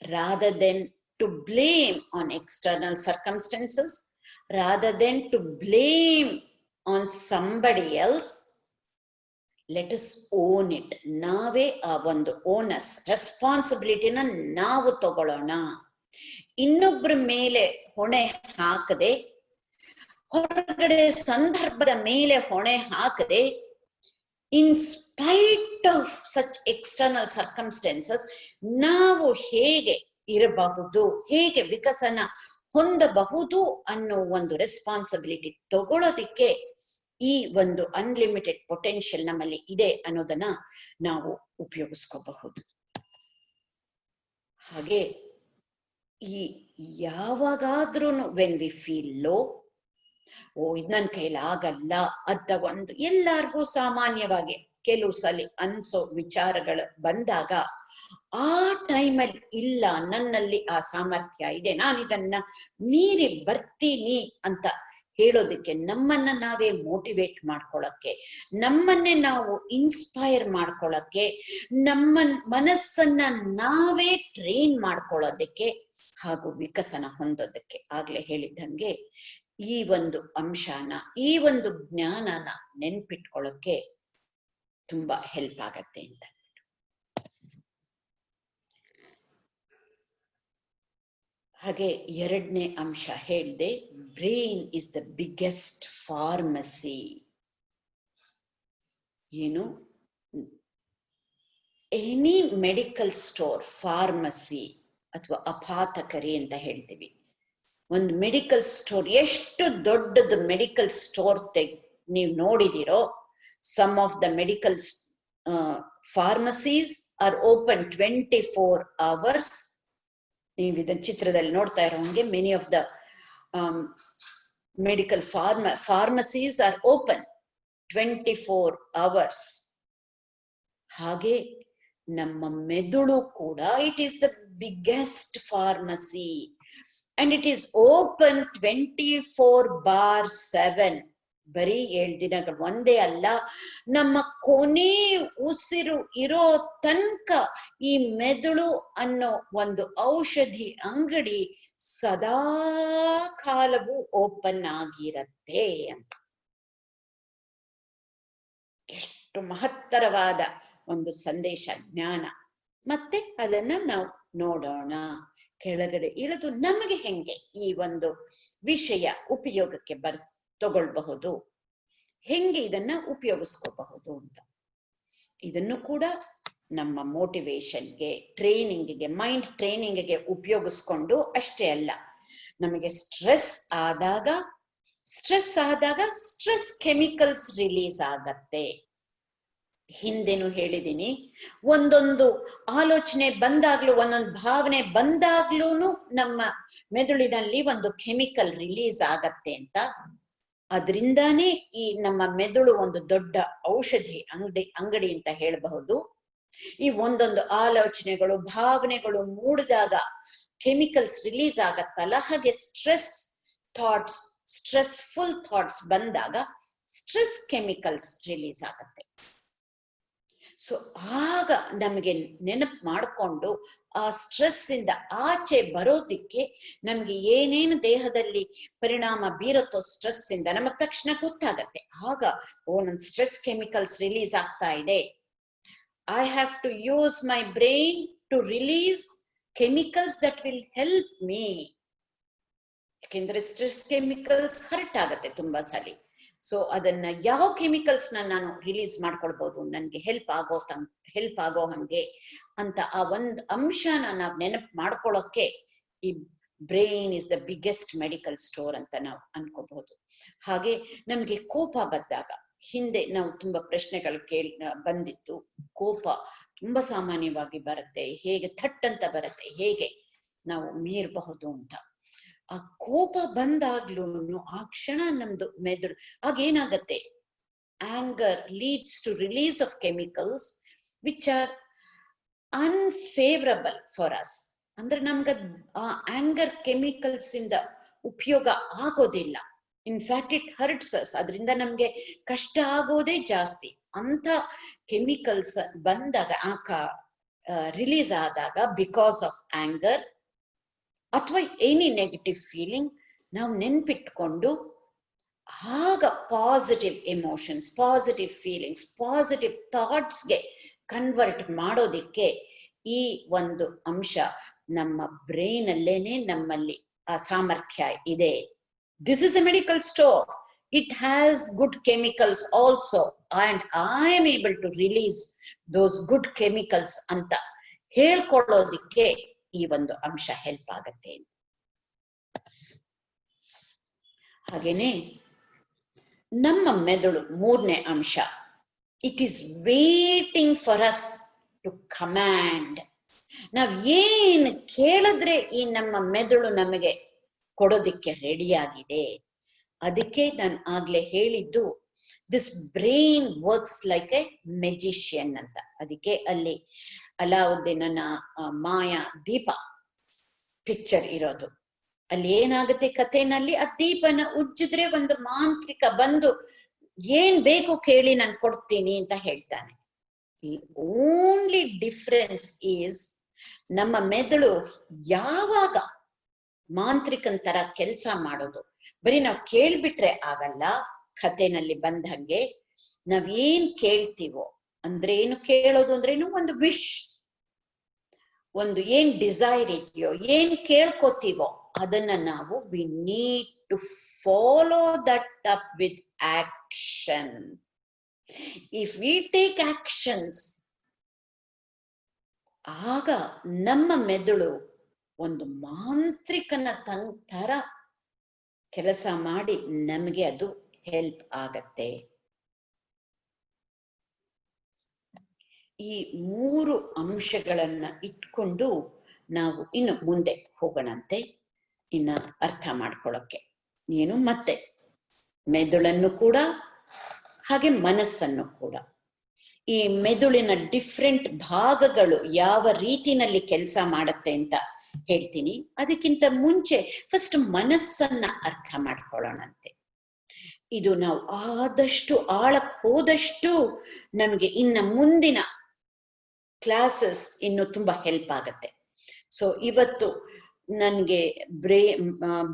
rather than to blame on external circumstances, rather than to blame on somebody else, let us own it. ನಾವೇ ಆ ಒಂದು ಓನಸ್, ರೆಸ್ಪಾನ್ಸಿಬಿಲಿಟಿನ ನಾವು ತಗೊಳ್ಳೋಣ. ಇನ್ನೊಬ್ಬರ ಮೇಲೆ ಹೊಣೆ ಹಾಕದೆ, ಹೊರಗಡೆ ಸಂದರ್ಭದ ಮೇಲೆ ಹೊಣೆ ಹಾಕದೆ, in spite of such external circumstances ನಾವು ಹೇಗೆ ಇರಬಹುದು, ಹೇಗೆ ವಿಕಸನ ಹೊಂದಬಹುದು ಅನ್ನೋ ಒಂದು ರೆಸ್ಪಾನ್ಸಿಬಿಲಿಟಿ ತಗೊಳ್ಳೋದಿಕ್ಕೆ ಈ ಒಂದು ಅನ್ಲಿಮಿಟೆಡ್ ಪೊಟೆನ್ಷಿಯಲ್ ನಮ್ಮಲ್ಲಿ ಇದೆ ಅನ್ನೋದನ್ನ ನಾವು ಉಪಯೋಗಿಸ್ಕೋಬಹುದು. ಹಾಗೆ ಈ ಯಾವಾಗಾದ್ರೂ ವೆನ್ ವಿ ಫೀಲ್ ಲೋ, ಇದ್ ನನ್ ಕೈಲಿ ಆಗಲ್ಲ ಅಂತ ಒಂದು ಎಲ್ಲಾರ್ಗೂ ಸಾಮಾನ್ಯವಾಗಿ ಕೆಲವು ಸಲ ಅನ್ಸೋ ವಿಚಾರಗಳು ಬಂದಾಗ, ಆ ಟೈಮಲ್ಲಿ ಇಲ್ಲ ನನ್ನಲ್ಲಿ ಆ ಸಾಮರ್ಥ್ಯ ಇದೆ, ನಾನು ಇದನ್ನ ಮೀರಿ ಬರ್ತೀನಿ ಅಂತ ಹೇಳೋದಕ್ಕೆ, ನಮ್ಮನ್ನ ನಾವೇ ಮೋಟಿವೇಟ್ ಮಾಡ್ಕೊಳಕ್ಕೆ, ನಮ್ಮನ್ನೇ ನಾವು ಇನ್ಸ್ಪೈರ್ ಮಾಡ್ಕೊಳಕ್ಕೆ, ನಮ್ಮ ಮನಸ್ಸನ್ನ ನಾವೇ ಟ್ರೈನ್ ಮಾಡ್ಕೊಳ್ಳೋದಕ್ಕೆ ಹಾಗೂ ವಿಕಸನ ಹೊಂದೋದಕ್ಕೆ, ಆಗ್ಲೇ ಹೇಳಿದ್ದಂಗೆ ಈ ಒಂದು ಅಂಶನ, ಈ ಒಂದು ಜ್ಞಾನನ ನೆನ್ಪಿಟ್ಕೊಳ್ಳೋಕೆ ತುಂಬಾ ಹೆಲ್ಪ್ ಆಗತ್ತೆ ಅಂತ. ಹಾಗೆ ಎರಡನೇ ಅಂಶ ಹೇಳ್ದೆ, brain is the biggest pharmacy. ಏನು, ಎನಿ ಮೆಡಿಕಲ್ ಸ್ಟೋರ್, ಫಾರ್ಮಸಿ ಅಥವಾ ಅಪಾತಕರಿ ಅಂತ ಹೇಳ್ತೀವಿ. ಒಂದು ಮೆಡಿಕಲ್ ಸ್ಟೋರ್, ಎಷ್ಟು ದೊಡ್ಡದು ಮೆಡಿಕಲ್ ಸ್ಟೋರ್ ನೀವು ನೋಡಿದಿರೋ, some of the medical pharmacies are open 24 hours. ನೀವು ಇದನ್ನ ಚಿತ್ರದಲ್ಲಿ ನೋಡ್ತಾ ಇರೋ ಹಂಗೆ many of the medical pharmacies are open 24 hours. ಹಾಗೆ ನಮ್ಮ ಮೆದುಳು ಕೂಡ it is the biggest pharmacy and it is open 24/7. ಬರೀ 7 ದಿನಗಳು ಒಂದೇ ಅಲ್ಲ, ನಮ್ಮ ಕೊನೆ ಉಸಿರು ಇರೋ ತನಕ ಈ ಮೆದುಳು ಅನ್ನೋ ಒಂದು ಔಷಧಿ ಅಂಗಡಿ ಸದಾ ಕಾಲವೂ ಓಪನ್ ಆಗಿರತ್ತೆ ಅಂತ. ಎಷ್ಟು ಮಹತ್ತರವಾದ ಒಂದು ಸಂದೇಶ, ಜ್ಞಾನ. ಮತ್ತೆ ಅದನ್ನ ನಾವು ನೋಡೋಣ. ಕೆಳಗಡೆ ಇಳಿದು ನಮಗೆ ಹೆಂಗೆ ಈ ಒಂದು ವಿಷಯ ಉಪಯೋಗಕ್ಕೆ ತಗೊಳ್ಬಹುದು, ಹೆಂಗೆ ಇದನ್ನ ಉಪಯೋಗಿಸ್ಕೋಬಹುದು ಅಂತ. ಇದನ್ನು ಕೂಡ ನಮ್ಮ ಮೋಟಿವೇಶನ್ಗೆ, ಟ್ರೈನಿಂಗ್ಗೆ, ಮೈಂಡ್ ಟ್ರೈನಿಂಗ್ಗೆ ಉಪಯೋಗಿಸ್ಕೊಂಡು ಅಷ್ಟೇ ಅಲ್ಲ, ನಮಗೆ ಸ್ಟ್ರೆಸ್ ಆದಾಗ ಸ್ಟ್ರೆಸ್ ಕೆಮಿಕಲ್ಸ್ ರಿಲೀಸ್ ಆಗತ್ತೆ. ಹಿಂದೆನೂ ಹೇಳಿದೀನಿ, ಒಂದೊಂದು ಆಲೋಚನೆ ಬಂದಾಗ್ಲೂ, ಒಂದೊಂದು ಭಾವನೆ ಬಂದಾಗ್ಲೂ ನಮ್ಮ ಮೆದುಳಿನಲ್ಲಿ ಒಂದು ಕೆಮಿಕಲ್ ರಿಲೀಸ್ ಆಗತ್ತೆ ಅಂತ. ಅದರಿಂದಾನೇ ಈ ನಮ್ಮ ಮೆದುಳು ಒಂದು ದೊಡ್ಡ ಔಷಧಿ ಅಂಗಡಿ ಅಂತ ಹೇಳಬಹುದು. ಈ ಒಂದೊಂದು ಆಲೋಚನೆಗಳು, ಭಾವನೆಗಳು ಮೂಡಿದಾಗ ಕೆಮಿಕಲ್ಸ್ ರಿಲೀಸ್ ಆಗತ್ತಲ್ಲ, ಹಾಗೆ ಸ್ಟ್ರೆಸ್ಫುಲ್ ಥಾಟ್ಸ್ ಬಂದಾಗ ಸ್ಟ್ರೆಸ್ ಕೆಮಿಕಲ್ಸ್ ರಿಲೀಸ್ ಆಗತ್ತೆ. ಸೊ ಆಗ ನಮಗೆ ನೆನಪು ಮಾಡಿಕೊಂಡು ಆ ಸ್ಟ್ರೆಸ್ ಇಂದ ಆಚೆ ಬರೋದಿಕ್ಕೆ ನಮ್ಗೆ ಏನೇನು ದೇಹದಲ್ಲಿ ಪರಿಣಾಮ ಬೀರುತ್ತೋ ಸ್ಟ್ರೆಸ್ ಇಂದ ನಮಗ್ ತಕ್ಷಣ ಗೊತ್ತಾಗತ್ತೆ. ಆಗ ನನ್ನ ಸ್ಟ್ರೆಸ್ ಕೆಮಿಕಲ್ಸ್ ರಿಲೀಸ್ ಆಗ್ತಾ ಇದೆ, I have to use my brain to release chemicals that will help me. ಯಾಕೆಂದ್ರೆ ಸ್ಟ್ರೆಸ್ ಕೆಮಿಕಲ್ಸ್ ಹರ್ಟ್ ಆಗತ್ತೆ ತುಂಬಾ ಸಲಿ. ಸೊ ಅದನ್ನ ಯಾವ ಕೆಮಿಕಲ್ಸ್ ನಾನು ರಿಲೀಸ್ ಮಾಡ್ಕೊಳ್ಬಹುದು, ನನ್ಗೆ ಹೆಲ್ಪ್ ಆಗೋ ಹಂಗೆ ಅಂತ ಆ ಒಂದು ಅಂಶನ ನಾವು ನೆನಪು ಮಾಡ್ಕೊಳ್ಳೋಕೆ ಈ brain is the biggest medical store ಅಂತ ನಾವು ಅನ್ಕೋಬಹುದು. ಹಾಗೆ ನಮ್ಗೆ ಕೋಪ ಬಂದಾಗ, ಹಿಂದೆ ನಾವು ತುಂಬಾ ಪ್ರಶ್ನೆಗಳು ಬಂದಿತ್ತು, ಕೋಪ ತುಂಬಾ ಸಾಮಾನ್ಯವಾಗಿ ಬರುತ್ತೆ, ಹೇಗೆ ಥಟ್ ಅಂತ ಬರುತ್ತೆ, ಹೇಗೆ ನಾವು ಮೀರಬಹುದು ಅಂತ. ಆ ಕೋಪ ಬಂದಾಗ್ಲೂ ಆ ಕ್ಷಣ ನಮ್ದು ಮೆದುಳು ಆಗೇನಾಗತ್ತೆ, anger leads to release of chemicals which are unfavourable for us. ಅಂದ್ರೆ ನಮ್ಗ ಆ ಆಂಗರ್ ಕೆಮಿಕಲ್ಸ್ ಇಂದ ಉಪಯೋಗ ಆಗೋದಿಲ್ಲ. In fact it hurts us. ಅದರಿಂದ ನಮ್ಗೆ ಕಷ್ಟ ಆಗೋದೇ ಜಾಸ್ತಿ. ಅಂತ ಕೆಮಿಕಲ್ಸ್ ಬಂದಾಗ, ರಿಲೀಸ್ ಆದಾಗ ಬಿಕಾಸ್ ಆಫ್ ಆಂಗರ್ ಅಥವಾ ಎನಿ ನೆಗೆಟಿವ್ ಫೀಲಿಂಗ್, ನಾವು ನೆನ್ಪಿಟ್ಕೊಂಡು ಆಗ positive emotions, positive feelings, positive ಥಾಟ್ಸ್ಗೆ ಕನ್ವರ್ಟ್ ಮಾಡೋದಿಕ್ಕೆ ಈ ಒಂದು ಅಂಶ ನಮ್ಮ ಬ್ರೈನ್ ಅಲ್ಲೇನೆ ನಮ್ಮಲ್ಲಿ ಆ ಸಾಮರ್ಥ್ಯ ಇದೆ. This is a medical store, it has good chemicals also and I am able to release those good chemicals ಅಂತ ಹೇಳ್ಕೊಳ್ಳೋದಿಕ್ಕೆ ಈ ಒಂದು ಅಂಶ ಹೆಲ್ಪ್ ಆಗತ್ತೆ. ಹಾಗೇನೆ ನಮ್ಮ ಮೆದುಳು, ಮೂರನೇ ಅಂಶ, it is waiting for us to command. ನಾವ್ ಏನ್ ಕೇಳಿದ್ರೆ ಈ ನಮ್ಮ ಮೆದುಳು ನಮಗೆ ಕೊಡೋದಿಕ್ಕೆ ರೆಡಿಯಾಗಿದೆ. ಅದಕ್ಕೆ ನಾನು ಆಗ್ಲೇ ಹೇಳಿದ್ದು, this brain works like A magician ಅಂತ. ಅದಕ್ಕೆ ಅಲ್ಲಿ ಅಲಾವುದ್ದೀನನ ಮಾಯಾ ದೀಪ ಪಿಕ್ಚರ್ ಇರೋದು. ಅಲ್ಲಿ ಏನಾಗುತ್ತೆ ಕಥೆನಲ್ಲಿ, ಆ ದೀಪನ ಉಜ್ಜಿದ್ರೆ ಒಂದು ಮಾಂತ್ರಿಕ ಬಂದು ಏನ್ ಬೇಕು ಕೇಳಿ ನಾನು ಕೊಡ್ತೀನಿ ಅಂತ ಹೇಳ್ತಾನೆ. ದಿ ಓನ್ಲಿ ಡಿಫರೆನ್ಸ್ ಈಸ್ ನಮ್ಮ ಮೆದುಳು ಯಾವಾಗ ಮಾಂತ್ರಿಕನ್ ತರ ಕೆಲಸ ಮಾಡೋದು. ಬರೀ ನಾವು ಕೇಳ್ಬಿಟ್ರೆ ಆಗಲ್ಲ. ಕಥೆನಲ್ಲಿ ಬಂದಂಗೆ ನಾವೇನ್ ಕೇಳ್ತೀವೋ ಅಂದ್ರೆ ಏನು, ಕೇಳೋದು ಅಂದ್ರೇನು, ಒಂದು ವಿಶ್, ಒಂದು ಏನ್ ಡಿಸೈರ್ ಇದೆಯೋ, ಏನ್ ಕೇಳ್ಕೊತೀವೋ ಅದನ್ನ ನಾವು we need to follow that up with action. If we take actions, ಆಗ ನಮ್ಮ ಮೆದುಳು ಒಂದು ಮಾಂತ್ರಿಕನ ತರ ಕೆಲಸ ಮಾಡಿ ನಮಗೆ ಅದು ಹೆಲ್ಪ್ ಆಗತ್ತೆ. ಈ 3 ಅಂಶಗಳನ್ನ ಇಟ್ಕೊಂಡು ನಾವು ಇನ್ನು ಮುಂದೆ ಹೋಗೋಣಂತೆ, ಇನ್ನ ಅರ್ಥ ಮಾಡ್ಕೊಳ್ಳೋಕೆ. ಏನು, ಮತ್ತೆ ಮೆದುಳನ್ನು ಕೂಡ ಹಾಗೆ ಮನಸ್ಸನ್ನು ಕೂಡ, ಈ ಮೆದುಳಿನ ಡಿಫ್ರೆಂಟ್ ಭಾಗಗಳು ಯಾವ ರೀತಿನಲ್ಲಿ ಕೆಲಸ ಮಾಡುತ್ತೆ ಅಂತ ಹೇಳ್ತೀನಿ. ಅದಕ್ಕಿಂತ ಮುಂಚೆ ಫಸ್ಟ್ ಮನಸ್ಸನ್ನ ಅರ್ಥ ಮಾಡ್ಕೊಳ್ಳೋಣಂತೆ. ಇದು ನಾವು ಆದಷ್ಟು ಆಳಕ್ಕೆ ಹೋದಷ್ಟು ನಮ್ಗೆ ಇನ್ನ ಮುಂದಿನ ಕ್ಲಾಸಸ್ ಇನ್ನು ತುಂಬಾ ಹೆಲ್ಪ್ ಆಗತ್ತೆ. ಸೊ ಇವತ್ತು ನನ್ಗೆ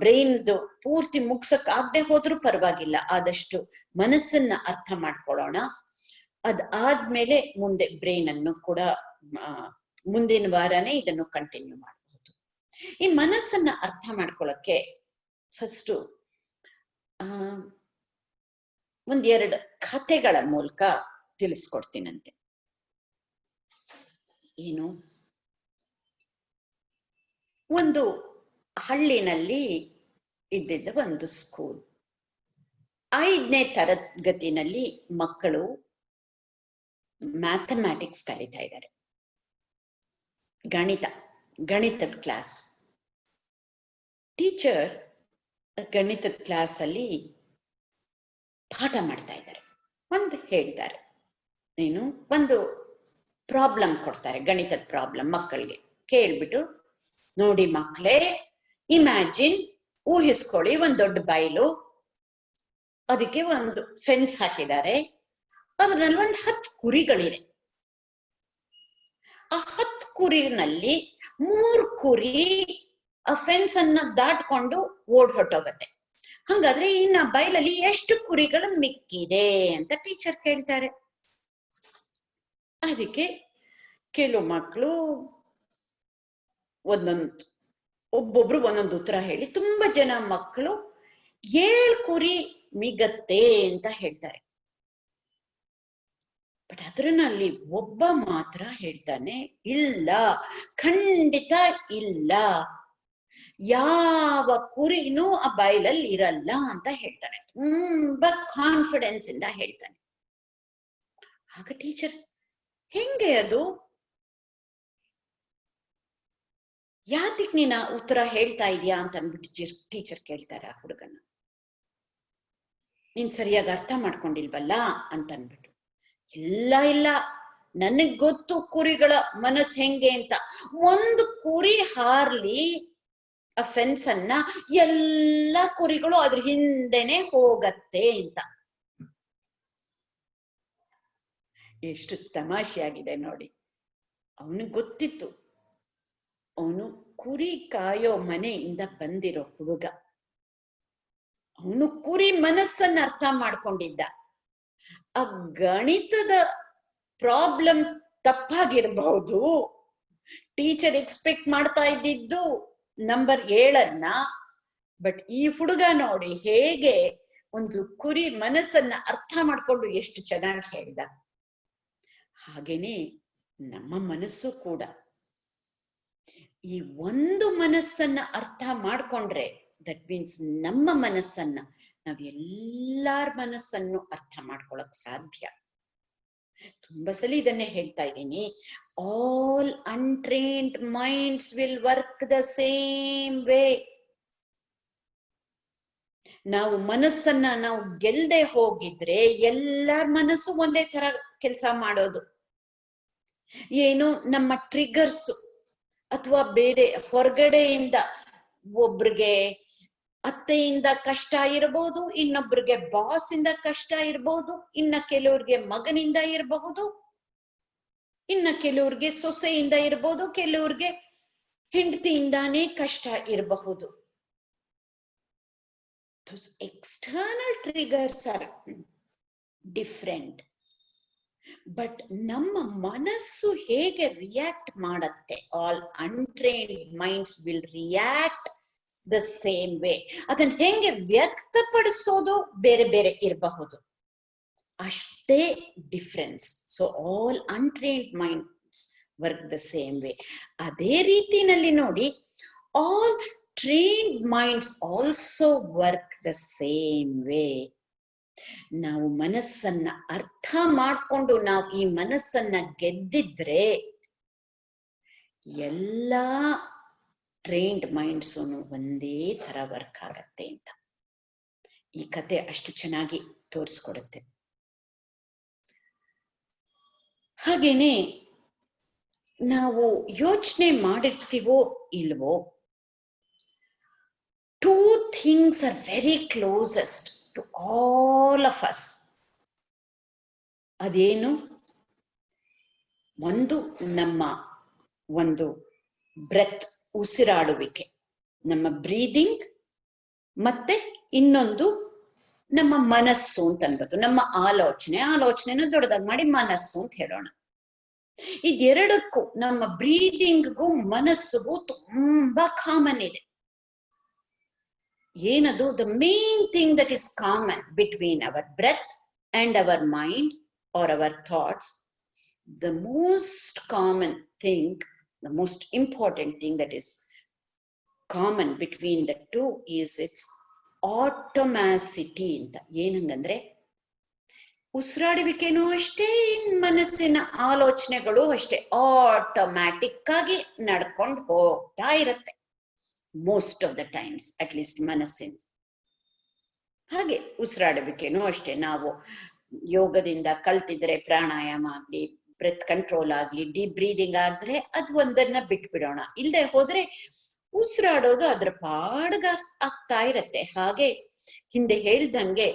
ಬ್ರೈನ್ದು ಪೂರ್ತಿ ಮುಗ್ಸಕ್ ಆಗದೆ ಹೋದ್ರೂ ಪರವಾಗಿಲ್ಲ, ಆದಷ್ಟು ಮನಸ್ಸನ್ನ ಅರ್ಥ ಮಾಡ್ಕೊಳ್ಳೋಣ. ಅದಾದ್ಮೇಲೆ ಮುಂದೆ ಬ್ರೈನ್ ಅನ್ನು ಕೂಡ ಮುಂದಿನ ವಾರನೇ ಇದನ್ನು ಕಂಟಿನ್ಯೂ ಮಾಡಬಹುದು. ಈ ಮನಸ್ಸನ್ನ ಅರ್ಥ ಮಾಡ್ಕೊಳ್ಳೋಕೆ ಫಸ್ಟು ಒಂದೆರಡು ಕಥೆಗಳ ಮೂಲಕ ತಿಳಿಸ್ಕೊಡ್ತೀನಂತೆ. ಏನು, ಒಂದು ಹಳ್ಳಿನಲ್ಲಿ ಇದ್ದಿದ್ದ ಒಂದು ಸ್ಕೂಲ್. 5ನೇ ತರಗತಿನಲ್ಲಿ ಮಕ್ಕಳು ಮ್ಯಾಥಮ್ಯಾಟಿಕ್ಸ್ ಕಲಿತಾ ಇದ್ದಾರೆ. ಗಣಿತದ ಕ್ಲಾಸ್. ಟೀಚರ್ ಗಣಿತದ ಕ್ಲಾಸ್ ಅಲ್ಲಿ ಪಾಠ ಮಾಡ್ತಾ ಇದ್ದಾರೆ. ಹೇಳ್ತಾರೆ, ಏನು, ಒಂದು ಪ್ರಾಬ್ಲಮ್ ಕೊಡ್ತಾರೆ, ಗಣಿತದ ಪ್ರಾಬ್ಲಮ್ ಮಕ್ಕಳಿಗೆ. ಕೇಳ್ಬಿಟ್ಟು, ನೋಡಿ ಮಕ್ಕಳೇ, ಇಮ್ಯಾಜಿನ್, ಊಹಿಸ್ಕೊಳ್ಳಿ, ಒಂದ್ ದೊಡ್ಡ ಬಯಲು, ಅದಕ್ಕೆ ಒಂದು ಫೆನ್ಸ್ ಹಾಕಿದ್ದಾರೆ, ಅದ್ರಲ್ಲಿ ಒಂದು 10 ಕುರಿಗಳಿದೆ. ಆ 10 ಕುರಿನಲ್ಲಿ 3 ಕುರಿ ಆ ಫೆನ್ಸ್ ಅನ್ನ ದಾಟ್ಕೊಂಡು ಹೊರಟೋಗತ್ತೆ. ಹಂಗಾದ್ರೆ ಇನ್ನ ಬಯಲಲ್ಲಿ ಎಷ್ಟು ಕುರಿಗಳು ಮಿಕ್ಕಿದೆ ಅಂತ ಟೀಚರ್ ಕೇಳ್ತಾರೆ. ಅದಕ್ಕೆ ಕೆಲವು ಮಕ್ಕಳು ಒಬ್ಬೊಬ್ರು ಒಂದೊಂದು ಉತ್ತರ ಹೇಳಿ, ತುಂಬಾ ಜನ ಮಕ್ಕಳು 7 ಕುರಿ ಮಿಗತ್ತೆ ಅಂತ ಹೇಳ್ತಾರೆ. ಬಟ್ ಅದ್ರಲ್ಲಿ ಒಬ್ಬ ಮಾತ್ರ ಹೇಳ್ತಾನೆ, ಇಲ್ಲ, ಖಂಡಿತ ಇಲ್ಲ, ಯಾವ ಕುರಿನೂ ಆ ಬಯಲಲ್ಲಿ ಇರಲ್ಲ ಅಂತ ಹೇಳ್ತಾನೆ. ತುಂಬಾ ಕಾನ್ಫಿಡೆನ್ಸ್ ಇಂದ ಹೇಳ್ತಾನೆ. ಆಗ ಟೀಚರ್, ಹೆಂಗೆ ಅದು, ಯಾತಿಗ್ ನೀನ ಉತ್ತರ ಹೇಳ್ತಾ ಇದೀಯಾ ಅಂತ ಅನ್ಬಿಟ್ಟು ಟೀಚರ್ ಕೇಳ್ತಾರೆ ಆ ಹುಡುಗನ. ನೀನ್ ಸರಿಯಾಗಿ ಅರ್ಥ ಮಾಡ್ಕೊಂಡಿಲ್ವಲ್ಲ ಅಂತ ಅನ್ಬಿಟ್ಟು. ಇಲ್ಲ, ನನಗ್ ಗೊತ್ತು ಕುರಿಗಳ ಮನಸ್ ಹೆಂಗೆ ಅಂತ. ಒಂದು ಕುರಿ ಹಾರ್ಲಿ ಆ ಫೆನ್ಸ್ ಅನ್ನ, ಎಲ್ಲ ಕುರಿಗಳು ಅದ್ರ ಹಿಂದೆನೆ ಹೋಗತ್ತೆ ಅಂತ. ಎಷ್ಟು ತಮಾಷೆಯಾಗಿದೆ ನೋಡಿ. ಅವನಿಗೆ ಗೊತ್ತಿತ್ತು, ಅವನು ಕುರಿ ಕಾಯೋ ಮನೆಯಿಂದ ಬಂದಿರೋ ಹುಡುಗ. ಅವನು ಕುರಿ ಮನಸ್ಸನ್ನ ಅರ್ಥ ಮಾಡ್ಕೊಂಡಿದ್ದ. ಆ ಗಣಿತದ ಪ್ರಾಬ್ಲಮ್ ತಪ್ಪಾಗಿರ್ಬಹುದು, ಟೀಚರ್ ಎಕ್ಸ್ಪೆಕ್ಟ್ ಮಾಡ್ತಾ ಇದ್ದಿದ್ದು ನಂಬರ್ 7 ಬಟ್ ಈ ಹುಡುಗ ನೋಡಿ ಹೇಗೆ ಒಂದು ಕುರಿ ಮನಸ್ಸನ್ನ ಅರ್ಥ ಮಾಡ್ಕೊಂಡು ಎಷ್ಟು ಚೆನ್ನಾಗಿ ಹೇಳಿದ. ಹಾಗೇನೆ ನಮ್ಮ ಮನಸ್ಸು ಕೂಡ ಈ ಒಂದು ಮನಸ್ಸನ್ನ ಅರ್ಥ ಮಾಡ್ಕೊಂಡ್ರೆ, ದಟ್ ಮೀನ್ಸ್ ನಮ್ಮ ಮನಸ್ಸನ್ನ, ನಾವ್ ಎಲ್ಲಾರ ಮನಸ್ಸನ್ನು ಅರ್ಥ ಮಾಡ್ಕೊಳಕ್ ಸಾಧ್ಯ. ತುಂಬಾ ಸಲ ಇದನ್ನೇ ಹೇಳ್ತಾ ಇದ್ದೀನಿ, all untrained minds will work the same way. ನಾವು ಮನಸ್ಸನ್ನ ನಾವು ಗೆಲ್ದೆ ಹೋಗಿದ್ರೆ ಎಲ್ಲಾರ ಮನಸ್ಸು ಒಂದೇ ತರ ಕೆಲಸ ಮಾಡೋದು. ಏನು, ನಮ್ಮ ಟ್ರಿಗರ್ಸ್ ಅಥವಾ ಬೇರೆ ಹೊರಗಡೆಯಿಂದ ಒಬ್ರಿಗೆ ಅತ್ತೆಯಿಂದ ಕಷ್ಟ ಇರಬಹುದು, ಇನ್ನೊಬ್ರಿಗೆ ಬಾಸ್ ಇಂದ ಕಷ್ಟ ಇರಬಹುದು, ಇನ್ನ ಕೆಲವ್ರಿಗೆ ಮಗನಿಂದ ಇರಬಹುದು, ಇನ್ನ ಕೆಲವ್ರಿಗೆ ಸೊಸೆಯಿಂದ ಇರಬಹುದು, ಕೆಲವ್ರಿಗೆ ಹೆಂಡತಿಯಿಂದಾನೇ ಕಷ್ಟ ಇರಬಹುದು. Those external triggers are different. But ನಮ್ಮ ಮನಸ್ಸು ಹೇಗೆ ರಿಯಾಕ್ಟ್ ಮಾಡತ್ತೆ, all untrained minds will react the same way. ಅದನ್ನ ಹೆಂಗೆ ವ್ಯಕ್ತಪಡಿಸೋದು ಬೇರೆ ಬೇರೆ ಇರಬಹುದು, ಅಷ್ಟೇ difference. So all untrained minds work the same way. ಅದೇ ರೀತಿನಲ್ಲಿ ನೋಡಿ, all trained minds also work the same way. ನಾವು ಮನಸ್ಸನ್ನ ಅರ್ಥ ಮಾಡಿಕೊಂಡು ನಾವು ಈ ಮನಸ್ಸನ್ನ ಗೆದ್ದಿದ್ರೆ ಎಲ್ಲಾ ಟ್ರೈನ್ಡ್ ಮೈಂಡ್ಸ್ ಒಂದೇ ತರ ವರ್ಕ್ ಆಗತ್ತೆ ಅಂತ ಈ ಕತೆ ಅಷ್ಟು ಚೆನ್ನಾಗಿ ತೋರಿಸ್ಕೊಡುತ್ತೆ. ಹಾಗೇನೆ ನಾವು ಯೋಚನೆ ಮಾಡಿರ್ತೀವೋ ಇಲ್ವೋ, two things are very closest to all of us. ಅದೇನು? ಒಂದು ನಮ್ಮ ಒಂದು ಬ್ರೆತ್, ಉಸಿರಾಡುವಿಕೆ, ನಮ್ಮ ಬ್ರೀದಿಂಗ್, ಮತ್ತೆ ಇನ್ನೊಂದು ನಮ್ಮ ಮನಸ್ಸು ಅಂತ ಅನ್ಬೋದು, ನಮ್ಮ ಆಲೋಚನೆನ ದೊಡ್ಡದಾಗಿ ಮಾಡಿ ಮನಸ್ಸು ಅಂತ ಹೇಳೋಣ. ಇದೆರಡಕ್ಕೂ, ನಮ್ಮ ಬ್ರೀದಿಂಗ್ಗೂ ಮನಸ್ಸಿಗೂ ತುಂಬಾ ಕಾಮನ್ ಇದೆ. ಏನದು? The main thing that is common between our breath and our mind or our thoughts, the most common thing, the most important thing that is common between the two is its automaticity ಅಂತ. ಏನಂಗಂದ್ರೆ ಉಸಿರಾಡುವಿಕೆನೂ ಅಷ್ಟೇ, ಮನಸ್ಸಿನ ಆಲೋಚನೆಗಳು ಅಷ್ಟೇ ಆಟೋಮ್ಯಾಟಿಕ್ ಆಗಿ ನಡ್ಕೊಂಡು ಹೋಗ್ತಾ ಇರುತ್ತೆ most of the times, at least ಮನಸ್ಸಿನ. ಹಾಗೆ ಉಸಿರಾಡುವಿಕೆನೂ ಅಷ್ಟೇ. ನಾವು ಯೋಗದಿಂದ ಕಲ್ತಿದ್ರೆ ಪ್ರಾಣಾಯಾಮ ಆಗ್ಲಿ, ಬ್ರೆತ್ ಕಂಟ್ರೋಲ್ ಆಗ್ಲಿ, ಡೀಪ್ ಬ್ರೀದಿಂಗ್ ಆದ್ರೆ ಅದು ಒಂದನ್ನ ಬಿಟ್ಬಿಡೋಣ. ಇಲ್ಲದೆ ಹೋದ್ರೆ ಉಸಿರಾಡೋದು ಅದ್ರ ಪಾಡ್ಗ ಆಗ್ತಾ ಇರತ್ತೆ. ಹಾಗೆ ಹಿಂದೆ ಹೇಳ್ದಂಗೆ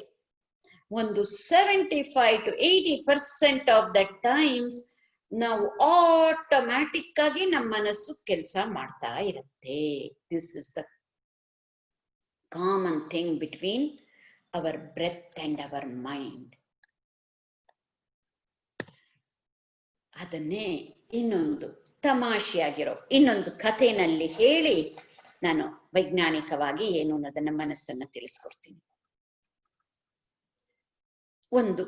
ಒಂದು 75 to 80% ಆಫ್ ದ ಟೈಮ್ಸ್ ನಾವು ಆಟೋಮ್ಯಾಟಿಕ್ ಆಗಿ ನಮ್ಮ ಮನಸ್ಸು ಕೆಲಸ ಮಾಡ್ತಾ ಇರತ್ತೆ. This is the common thing between our breath and our mind. ಅದನ್ನೇ ಇನ್ನೊಂದು ತಮಾಷೆಯಾಗಿರೋ ಇನ್ನೊಂದು ಕಥೆನಲ್ಲಿ ಹೇಳಿ ನಾನು ವೈಜ್ಞಾನಿಕವಾಗಿ ಏನು ಅನ್ನೋದನ್ನ ಮನಸ್ಸನ್ನ ತಿಳಿಸ್ಕೊಡ್ತೀನಿ. ಒಂದು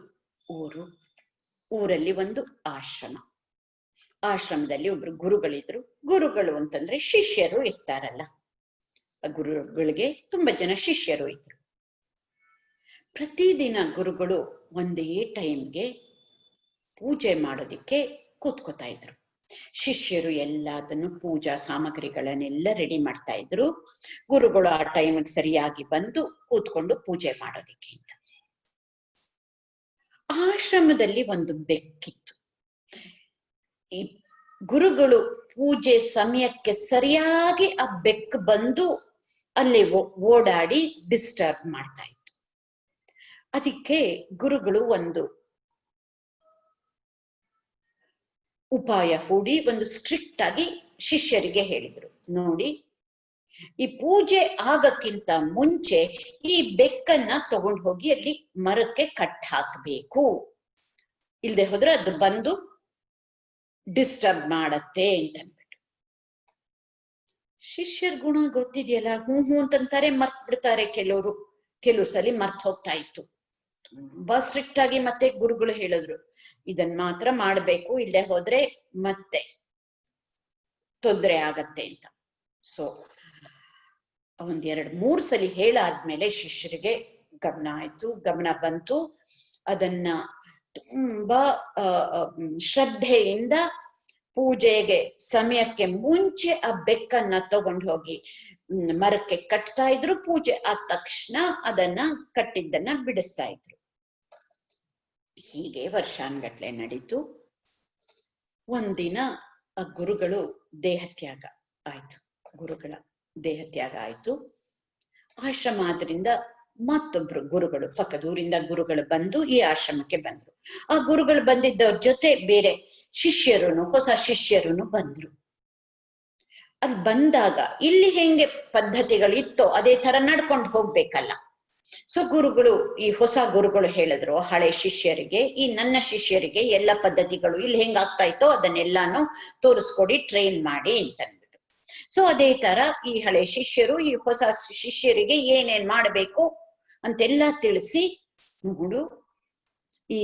ಊರಲ್ಲಿ ಒಂದು ಆಶ್ರಮದಲ್ಲಿ ಒಬ್ರು ಗುರುಗಳಿದ್ರು. ಗುರುಗಳು ಅಂತಂದ್ರೆ ಶಿಷ್ಯರು ಇರ್ತಾರಲ್ಲ, ಗುರುಗಳಿಗೆ ತುಂಬಾ ಜನ ಶಿಷ್ಯರು ಇದ್ರು. ಪ್ರತಿದಿನ ಗುರುಗಳು ಒಂದೇ ಟೈಮ್ಗೆ ಪೂಜೆ ಮಾಡೋದಿಕ್ಕೆ ಕೂತ್ಕೋತಾ ಇದ್ರು. ಶಿಷ್ಯರು ಎಲ್ಲದನ್ನು ಪೂಜಾ ಸಾಮಗ್ರಿಗಳನ್ನೆಲ್ಲ ರೆಡಿ ಮಾಡ್ತಾ ಇದ್ರು. ಗುರುಗಳು ಆ ಟೈಮಿಗೆ ಸರಿಯಾಗಿ ಬಂದು ಕೂತ್ಕೊಂಡು ಪೂಜೆ ಮಾಡೋದಿಕ್ಕೆ ಅಂತ. ಆಶ್ರಮದಲ್ಲಿ ಒಂದು ಬೆಕ್ಕಿತ್ತು. ಈ ಗುರುಗಳು ಪೂಜೆ ಸಮಯಕ್ಕೆ ಸರಿಯಾಗಿ ಆ ಬೆಕ್ಕು ಬಂದು ಅಲ್ಲಿ ಓಡಾಡಿ ಡಿಸ್ಟರ್ಬ್ ಮಾಡ್ತಾ ಇತ್ತು. ಅದಕ್ಕೆ ಗುರುಗಳು ಒಂದು ಉಪಾಯ ಹೂಡಿ ಒಂದು ಸ್ಟ್ರಿಕ್ಟ್ ಆಗಿ ಶಿಷ್ಯರಿಗೆ ಹೇಳಿದ್ರು, ನೋಡಿ, ಈ ಪೂಜೆ ಆಗಕ್ಕಿಂತ ಮುಂಚೆ ಈ ಬೆಕ್ಕನ್ನ ತಗೊಂಡು ಹೋಗಿ ಅಲ್ಲಿ ಮರಕ್ಕೆ ಕಟ್ ಹಾಕ್ಬೇಕು, ಇಲ್ದೆ ಹೋದ್ರೆ ಅದು ಬಂದು ಡಿಸ್ಟರ್ಬ್ ಮಾಡತ್ತೆ ಅಂತನ್ಬಿಟ್ಟು. ಶಿಷ್ಯರ ಗುಣ ಗೊತ್ತಿದೆಯಲ್ಲ, ಹೂ ಅಂತಂತಾರೆ, ಮರ್ತ್ ಬಿಡ್ತಾರೆ. ಕೆಲವು ಸಲ ಮರ್ತ್ ಹೋಗ್ತಾ ಇತ್ತು. ತುಂಬಾ ಸ್ಟ್ರಿಕ್ಟ್ ಆಗಿ ಮತ್ತೆ ಗುರುಗಳು ಹೇಳಿದ್ರು, ಇದನ್ ಮಾತ್ರ ಮಾಡ್ಬೇಕು, ಇಲ್ಲೇ ಹೋದ್ರೆ ಮತ್ತೆ ತೊಂದರೆ ಆಗತ್ತೆ ಅಂತ. ಸೊ 1-2-3 ಸಲ ಹೇಳಾದ್ಮೇಲೆ ಶಿಷ್ಯರಿಗೆ ಗಮನ ಬಂತು. ಅದನ್ನ ತುಂಬಾ ಶ್ರದ್ಧೆಯಿಂದ ಪೂಜೆಗೆ ಸಮಯಕ್ಕೆ ಮುಂಚೆ ಆ ಬೆಕ್ಕನ್ನ ತಗೊಂಡು ಹೋಗಿ ಮರಕ್ಕೆ ಕಟ್ತಾ ಇದ್ರು. ಪೂಜೆ ಆದ ತಕ್ಷಣ ಅದನ್ನ ಕಟ್ಟಿದ್ದನ್ನ ಬಿಡಿಸ್ತಾ ಇದ್ರು. ಹೀಗೆ ವರ್ಷಾನ್ಗಟ್ಲೆ ನಡೀತು. ಒಂದಿನ ಆ ಗುರುಗಳು ದೇಹತ್ಯಾಗ ಆಯ್ತು. ಗುರುಗಳ ದೇಹತ್ಯಾಗ ಆಯ್ತು. ಆಶ್ರಮ ಆದ್ರಿಂದ ಮತ್ತೊಬ್ರು ಗುರುಗಳು, ಪಕ್ಕದೂರಿಂದ ಗುರುಗಳು ಬಂದು ಈ ಆಶ್ರಮಕ್ಕೆ ಬಂದ್ರು. ಆ ಗುರುಗಳು ಬಂದಿದ್ದವ್ರ ಜೊತೆ ಬೇರೆ ಶಿಷ್ಯರುನು, ಹೊಸ ಶಿಷ್ಯರುನು ಬಂದ್ರು. ಅಲ್ಲಿ ಬಂದಾಗ ಇಲ್ಲಿ ಹೆಂಗೆ ಪದ್ಧತಿಗಳಿತ್ತೋ ಅದೇ ತರ ನಡ್ಕೊಂಡು ಹೋಗ್ಬೇಕಲ್ಲ. ಸೊ ಗುರುಗಳು, ಈ ಹೊಸ ಗುರುಗಳು ಹೇಳಿದ್ರು ಹಳೆ ಶಿಷ್ಯರಿಗೆ, ಈ ನನ್ನ ಶಿಷ್ಯರಿಗೆ ಎಲ್ಲ ಪದ್ಧತಿಗಳು ಇಲ್ಲಿ ಹೆಂಗಾಗ್ತಾ ಇತ್ತೋ ಅದನ್ನೆಲ್ಲಾನು ತೋರಿಸ್ಕೊಡಿ, ಟ್ರೈನ್ ಮಾಡಿ ಅಂತಂದ್ಬಿಟ್ಟು. ಸೊ ಅದೇ ತರ ಈ ಹಳೆ ಶಿಷ್ಯರು ಈ ಹೊಸ ಶಿಷ್ಯರಿಗೆ ಏನೇನ್ ಮಾಡ್ಬೇಕು ಅಂತೆಲ್ಲ ತಿಳಿಸಿ, ನೋಡು ಈ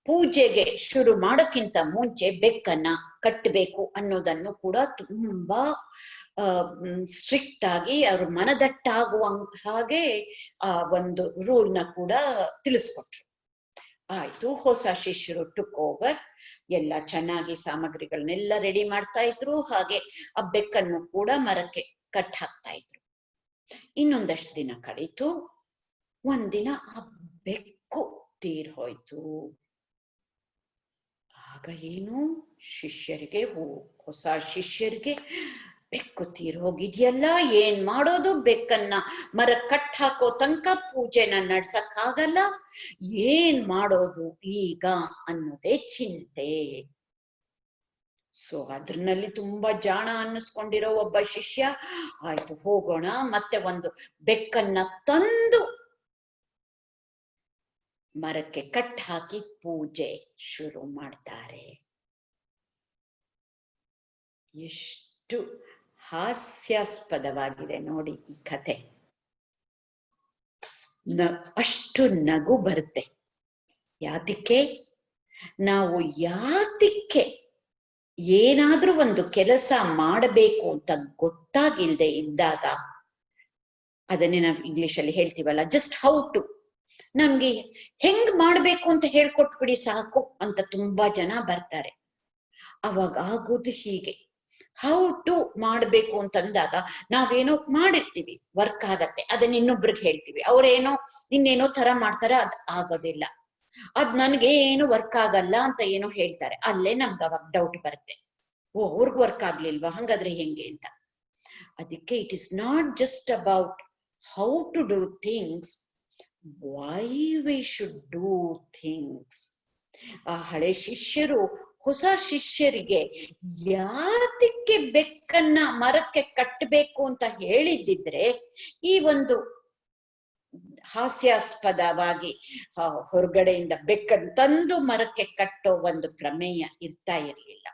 ಪೂಜೆಗೆ ಶುರು ಮಾಡೋಕ್ಕಿಂತ ಮುಂಚೆ ಬೆಕ್ಕನ್ನ ಕಟ್ಟಬೇಕು ಅನ್ನೋದನ್ನು ಕೂಡ ತುಂಬಾ ಸ್ಟ್ರಿಕ್ಟ್ ಆಗಿ ಅವ್ರ ಮನದಟ್ಟಾಗುವ ಹಾಗೆ ಆ ಒಂದು ರೂಲ್ನ ಕೂಡ ತಿಳಿಸ್ಕೊಟ್ರು. ಆಯ್ತು, ಹೊಸ ಶಿಷ್ಯರು ಟುಕ್ ಓವರ್, ಎಲ್ಲ ಚೆನ್ನಾಗಿ ಸಾಮಗ್ರಿಗಳನ್ನೆಲ್ಲ ರೆಡಿ ಮಾಡ್ತಾ ಇದ್ರು. ಹಾಗೆ ಆ ಬೆಕ್ಕನ್ನು ಕೂಡ ಮರಕ್ಕೆ ಕಟ್ ಹಾಕ್ತಾ ಇದ್ರು. ಇನ್ನೊಂದಷ್ಟು ದಿನ ಕಳೀತು. ಒಂದಿನ ಆ ಬೆಕ್ಕು ತೀರ್ ಹೋಯ್ತು. ಆಗ ಏನು ಶಿಷ್ಯರಿಗೆ, ಹೊಸ ಶಿಷ್ಯರಿಗೆ ಬೆಕ್ಕು ತೀರ್ ಹೋಗಿದ್ಯಲ್ಲ, ಏನ್ ಮಾಡೋದು? ಬೆಕ್ಕನ್ನ ಮರ ಕಟ್ ಹಾಕೋ ತನಕ ಪೂಜೆನ ನಡ್ಸಕ್ಕಾಗಲ್ಲ, ಏನ್ ಮಾಡೋದು ಈಗ ಅನ್ನೋದೇ ಚಿಂತೆ. ಸೊ ಅದ್ರಲ್ಲಿ ತುಂಬಾ ಜಾಣ ಅನ್ನಿಸ್ಕೊಂಡಿರೋ ಒಬ್ಬ ಶಿಷ್ಯ, ಆಯ್ತು ಹೋಗೋಣ, ಮತ್ತೆ ಒಂದು ಬೆಕ್ಕನ್ನ ತಂದು ಮರಕ್ಕೆ ಕಟ್ ಹಾಕಿ ಪೂಜೆ ಶುರು ಮಾಡ್ತಾರೆ. ಎಷ್ಟು ಹಾಸ್ಯಾಸ್ಪದವಾಗಿದೆ ನೋಡಿ ಈ ಕಥೆ. ಅಷ್ಟು ನಗು ಬರುತ್ತೆ. ಯಾತಕ್ಕೆ? ನಾವು ಯಾತಕ್ಕೆ ಏನಾದ್ರೂ ಒಂದು ಕೆಲಸ ಮಾಡಬೇಕು ಅಂತ ಗೊತ್ತಾಗಿಲ್ದೆ ಇದ್ದಾಗ, ಅದನ್ನೇ ನಾವು ಇಂಗ್ಲಿಷಲ್ಲಿ ಹೇಳ್ತೀವಲ್ಲ, ಜಸ್ಟ್ ಹೌ ಟು, ನಮ್ಗೆ ಹೆಂಗ್ ಮಾಡ್ಬೇಕು ಅಂತ ಹೇಳ್ಕೊಟ್ಬಿಡಿ ಸಾಕು ಅಂತ ತುಂಬಾ ಜನ ಬರ್ತಾರೆ. ಅವಾಗ ಆಗೋದು ಹೀಗೆ, ಹೌ ಟು ಮಾಡ್ಬೇಕು ಅಂತಂದಾಗ ನಾವೇನೋ ಮಾಡಿರ್ತೀವಿ, ವರ್ಕ್ ಆಗತ್ತೆ, ಅದನ್ನ ಇನ್ನೊಬ್ರಿಗೆ ಹೇಳ್ತೀವಿ, ಅವ್ರೇನೋ ಇನ್ನೇನೋ ತರ ಮಾಡ್ತಾರೆ, ಅದ್ ಆಗೋದಿಲ್ಲ. ಅದ್ ನನ್ಗೆ ಏನು ವರ್ಕ್ ಆಗಲ್ಲ ಅಂತ ಏನೋ ಹೇಳ್ತಾರೆ, ಅಲ್ಲೇ ನಮ್ಗೆ ಅವಾಗ ಡೌಟ್ ಬರುತ್ತೆ, ಓ ಅವ್ರಿಗೆ ವರ್ಕ್ ಆಗ್ಲಿಲ್ವಾ, ಹಂಗಾದ್ರೆ ಹೆಂಗೆ ಅಂತ. ಅದಕ್ಕೆ it is not just about how to do things, why we should do things. ಆ ಹಳೆ ಶಿಷ್ಯರು ಹೊಸ ಶಿಷ್ಯರಿಗೆ ಯಾತಕ್ಕೆ ಬೆಕ್ಕನ್ನ ಮರಕ್ಕೆ ಕಟ್ಟಬೇಕು ಅಂತ ಹೇಳಿದ್ದಿದ್ರೆ ಈ ಒಂದು ಹಾಸ್ಯಾಸ್ಪದವಾಗಿ ಹೊರಗಡೆಯಿಂದ ಬೆಕ್ಕನ್ನು ತಂದು ಮರಕ್ಕೆ ಕಟ್ಟೋ ಒಂದು ಪ್ರಮೇಯ ಇರ್ತಾ ಇರ್ಲಿಲ್ಲ.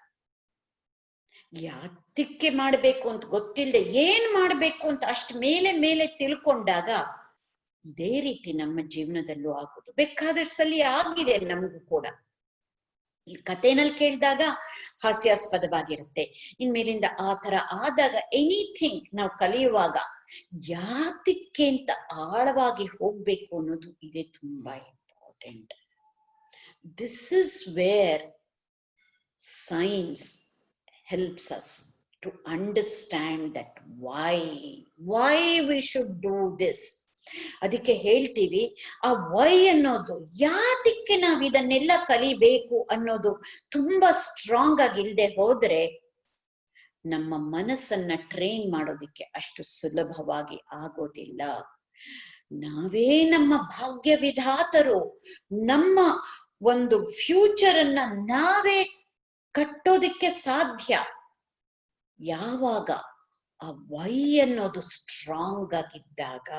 ಯಾತಕ್ಕೆ ಮಾಡ್ಬೇಕು ಅಂತ ಗೊತ್ತಿಲ್ಲದೆ ಏನ್ ಮಾಡ್ಬೇಕು ಅಂತ ಅಷ್ಟ್ ಮೇಲೆ ಮೇಲೆ ತಿಳ್ಕೊಂಡಾಗ ಇದೇ ರೀತಿ ನಮ್ಮ ಜೀವನದಲ್ಲೂ ಆಗುದು. ಬೇಕಾದಷ್ಟಲ್ಲಿ ಆಗಿದೆ ನಮಗೂ ಕೂಡ. ಈ ಕಥೆನಲ್ಲಿ ಕೇಳಿದಾಗ ಹಾಸ್ಯಾಸ್ಪದವಾಗಿರುತ್ತೆ, ಇನ್ಮೇಲಿಂದ ಆ ತರ ಆದಾಗ ಎನಿಥಿಂಗ್ ನಾವು ಕಲಿಯುವಾಗ ಯಾತಕ್ಕೆ ಅಂತ ಆಳವಾಗಿ ಹೋಗ್ಬೇಕು ಅನ್ನೋದು ಇದೆ ತುಂಬಾ important. This is where science helps us to understand that why we should do this. ಅದಕ್ಕೆ ಹೇಳ್ತೀವಿ, ಆ ವೈ ಅನ್ನೋದು, ಯಾತಕ್ಕೆ ನಾವ್ ಇದನ್ನೆಲ್ಲ ಕಲಿಬೇಕು ಅನ್ನೋದು ತುಂಬಾ ಸ್ಟ್ರಾಂಗ್ ಆಗಿ ಇಲ್ದೆ ಹೋದ್ರೆ ನಮ್ಮ ಮನಸ್ಸನ್ನ ಟ್ರೈನ್ ಮಾಡೋದಿಕ್ಕೆ ಅಷ್ಟು ಸುಲಭವಾಗಿ ಆಗೋದಿಲ್ಲ. ನಾವೇ ನಮ್ಮ ಭಾಗ್ಯ ವಿಧಾತರು, ನಮ್ಮ ಒಂದು ಫ್ಯೂಚರ್ ಅನ್ನ ನಾವೇ ಕಟ್ಟೋದಿಕ್ಕೆ ಸಾಧ್ಯ ಯಾವಾಗ ಆ ವೈ ಅನ್ನೋದು ಸ್ಟ್ರಾಂಗ್ ಆಗಿದ್ದಾಗ.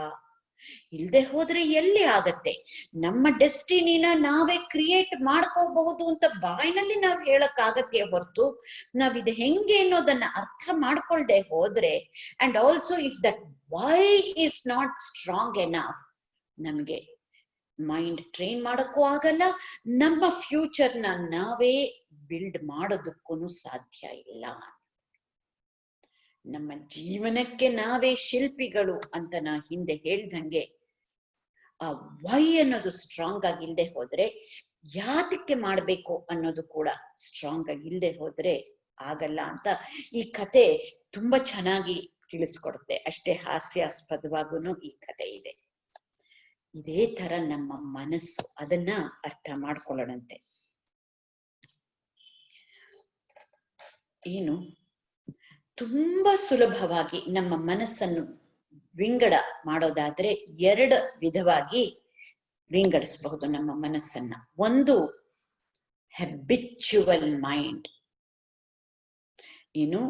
ಇಲ್ದೆ ಹೋದ್ರೆ ಎಲ್ಲಿ ಆಗತ್ತೆ? ನಮ್ಮ ಡೆಸ್ಟಿನಿನ ನಾವೇ ಕ್ರಿಯೇಟ್ ಮಾಡ್ಕೋಬಹುದು ಅಂತ ಬಾಯಿನಲ್ಲಿ ನಾವ್ ಹೇಳಕ್ ಆಗತ್ತೆ ಹೊರತು, ನಾವಿದು ಹೆಂಗೆ ಅನ್ನೋದನ್ನ ಅರ್ಥ ಮಾಡ್ಕೊಳ್ದೆ ಹೋದ್ರೆ, and also if that why is not strong enough, ನಮ್ಗೆ ಮೈಂಡ್ ಟ್ರೈನ್ ಮಾಡಕ್ಕೂ ಆಗಲ್ಲ, ನಮ್ಮ ಫ್ಯೂಚರ್ನ ನಾವೇ ಬಿಲ್ಡ್ ಮಾಡೋದಕ್ಕೂ ಸಾಧ್ಯ ಇಲ್ಲ. ನಮ್ಮ ಜೀವನಕ್ಕೆ ನಾವೇ ಶಿಲ್ಪಿಗಳು ಅಂತ ನಾ ಹಿಂದೆ ಹೇಳ್ದಂಗೆ, ಆ ವೈ ಅನ್ನೋದು ಸ್ಟ್ರಾಂಗ್ ಆಗಿ ಇಲ್ದೆ ಹೋದ್ರೆ, ಯಾತಕ್ಕೆ ಮಾಡ್ಬೇಕು ಅನ್ನೋದು ಕೂಡ ಸ್ಟ್ರಾಂಗ್ ಆಗಿ ಇಲ್ದೆ ಹೋದ್ರೆ ಆಗಲ್ಲ ಅಂತ ಈ ಕತೆ ತುಂಬಾ ಚೆನ್ನಾಗಿ ತಿಳಿಸ್ಕೊಡುತ್ತೆ. ಅಷ್ಟೇ ಹಾಸ್ಯಾಸ್ಪದವಾಗೂ ಈ ಕತೆ ಇದೆ. ಇದೇ ತರ ನಮ್ಮ ಮನಸ್ಸು, ಅದನ್ನ ಅರ್ಥ ಮಾಡ್ಕೊಳ್ಳೋಣಂತೆ. ಏನು ತುಂಬಾ ಸುಲಭವಾಗಿ ನಮ್ಮ ಮನಸ್ಸನ್ನು ವಿಂಗಡ ಮಾಡೋದಾದ್ರೆ 2 ವಿಧವಾಗಿ ವಿಂಗಡಿಸಬಹುದು ನಮ್ಮ ಮನಸ್ಸನ್ನ. ಒಂದು ಹ್ಯಾಬಿಚುವಲ್ ಮೈಂಡ್. ಏನು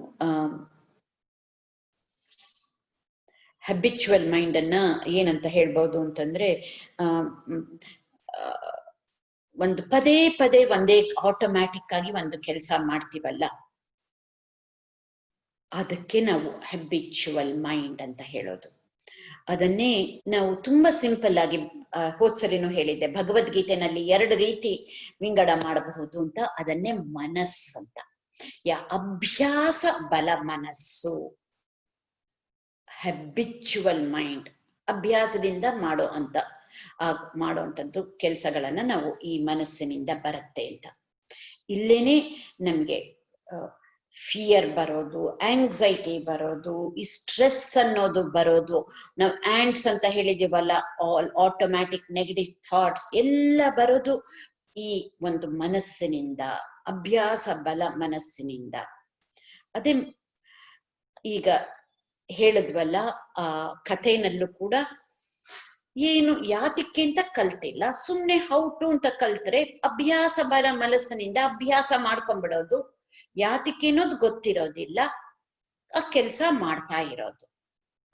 ಹ್ಯಾಬಿಚುವಲ್ ಮೈಂಡ್ ಅನ್ನ ಏನಂತ ಹೇಳ್ಬಹುದು ಅಂತಂದ್ರೆ, ಒಂದು ಪದೇ ಪದೇ ಒಂದೇ ಆಟೋಮ್ಯಾಟಿಕ್ ಆಗಿ ಒಂದು ಕೆಲಸ ಮಾಡ್ತೀವಲ್ಲ, ಅದಕ್ಕೆ ನಾವು ಹ್ಯಾಬಿಚುವಲ್ ಮೈಂಡ್ ಅಂತ ಹೇಳೋದು. ಅದನ್ನೇ ನಾವು ತುಂಬಾ ಸಿಂಪಲ್ ಆಗಿ ಹೋದ್ಸರಿನೂ ಹೇಳಿದ್ದೆ, ಭಗವದ್ಗೀತೆನಲ್ಲಿ 2 ರೀತಿ ವಿಂಗಡ ಮಾಡಬಹುದು ಅಂತ. ಅದನ್ನೇ ಮನಸ್ಸು ಅಂತ. ಅಭ್ಯಾಸ ಬಲ ಮನಸ್ಸು, ಹ್ಯಾಬಿಚುವಲ್ ಮೈಂಡ್, ಅಭ್ಯಾಸದಿಂದ ಮಾಡುವಂಥದ್ದು ಕೆಲಸಗಳನ್ನ ನಾವು ಈ ಮನಸ್ಸಿನಿಂದ ಬರುತ್ತೆ ಅಂತ. ಇಲ್ಲೇನೆ ನಮ್ಗೆ ಫಿಯರ್ ಬರೋದು, ಆಂಗ್ಸೈಟಿ ಬರೋದು, ಈ ಸ್ಟ್ರೆಸ್ ಅನ್ನೋದು ಬರೋದು. ನಾವು ಆಂಟ್ಸ್ ಅಂತ ಹೇಳಿದೀವಲ್ಲ, ಆಲ್ ಆಟೋಮ್ಯಾಟಿಕ್ ನೆಗೆಟಿವ್ ಥಾಟ್ಸ್ ಎಲ್ಲ ಬರೋದು ಈ ಒಂದು ಮನಸ್ಸಿನಿಂದ, ಅಭ್ಯಾಸ ಬಲ ಮನಸ್ಸಿನಿಂದ. ಅದೇ ಈಗ ಹೇಳಿದ್ವಲ್ಲ, ಆ ಕಥೆನಲ್ಲೂ ಕೂಡ ಏನು ಯಾತಕ್ಕೆ ಅಂತ ಕಲ್ತಿಲ್ಲ, ಸುಮ್ನೆ ಹೌ ಟು ಅಂತ ಕಲ್ತ್ರೆ ಅಭ್ಯಾಸ ಬಲ ಮನಸ್ಸಿನಿಂದ ಅಭ್ಯಾಸ ಮಾಡ್ಕೊಂಡ್ಬಿಡೋದು. ಯಾತಕ್ಕೆ ಅನ್ನೋದು ಗೊತ್ತಿರೋದಿಲ್ಲ, ಆ ಕೆಲಸ ಮಾಡ್ತಾ ಇರೋದು.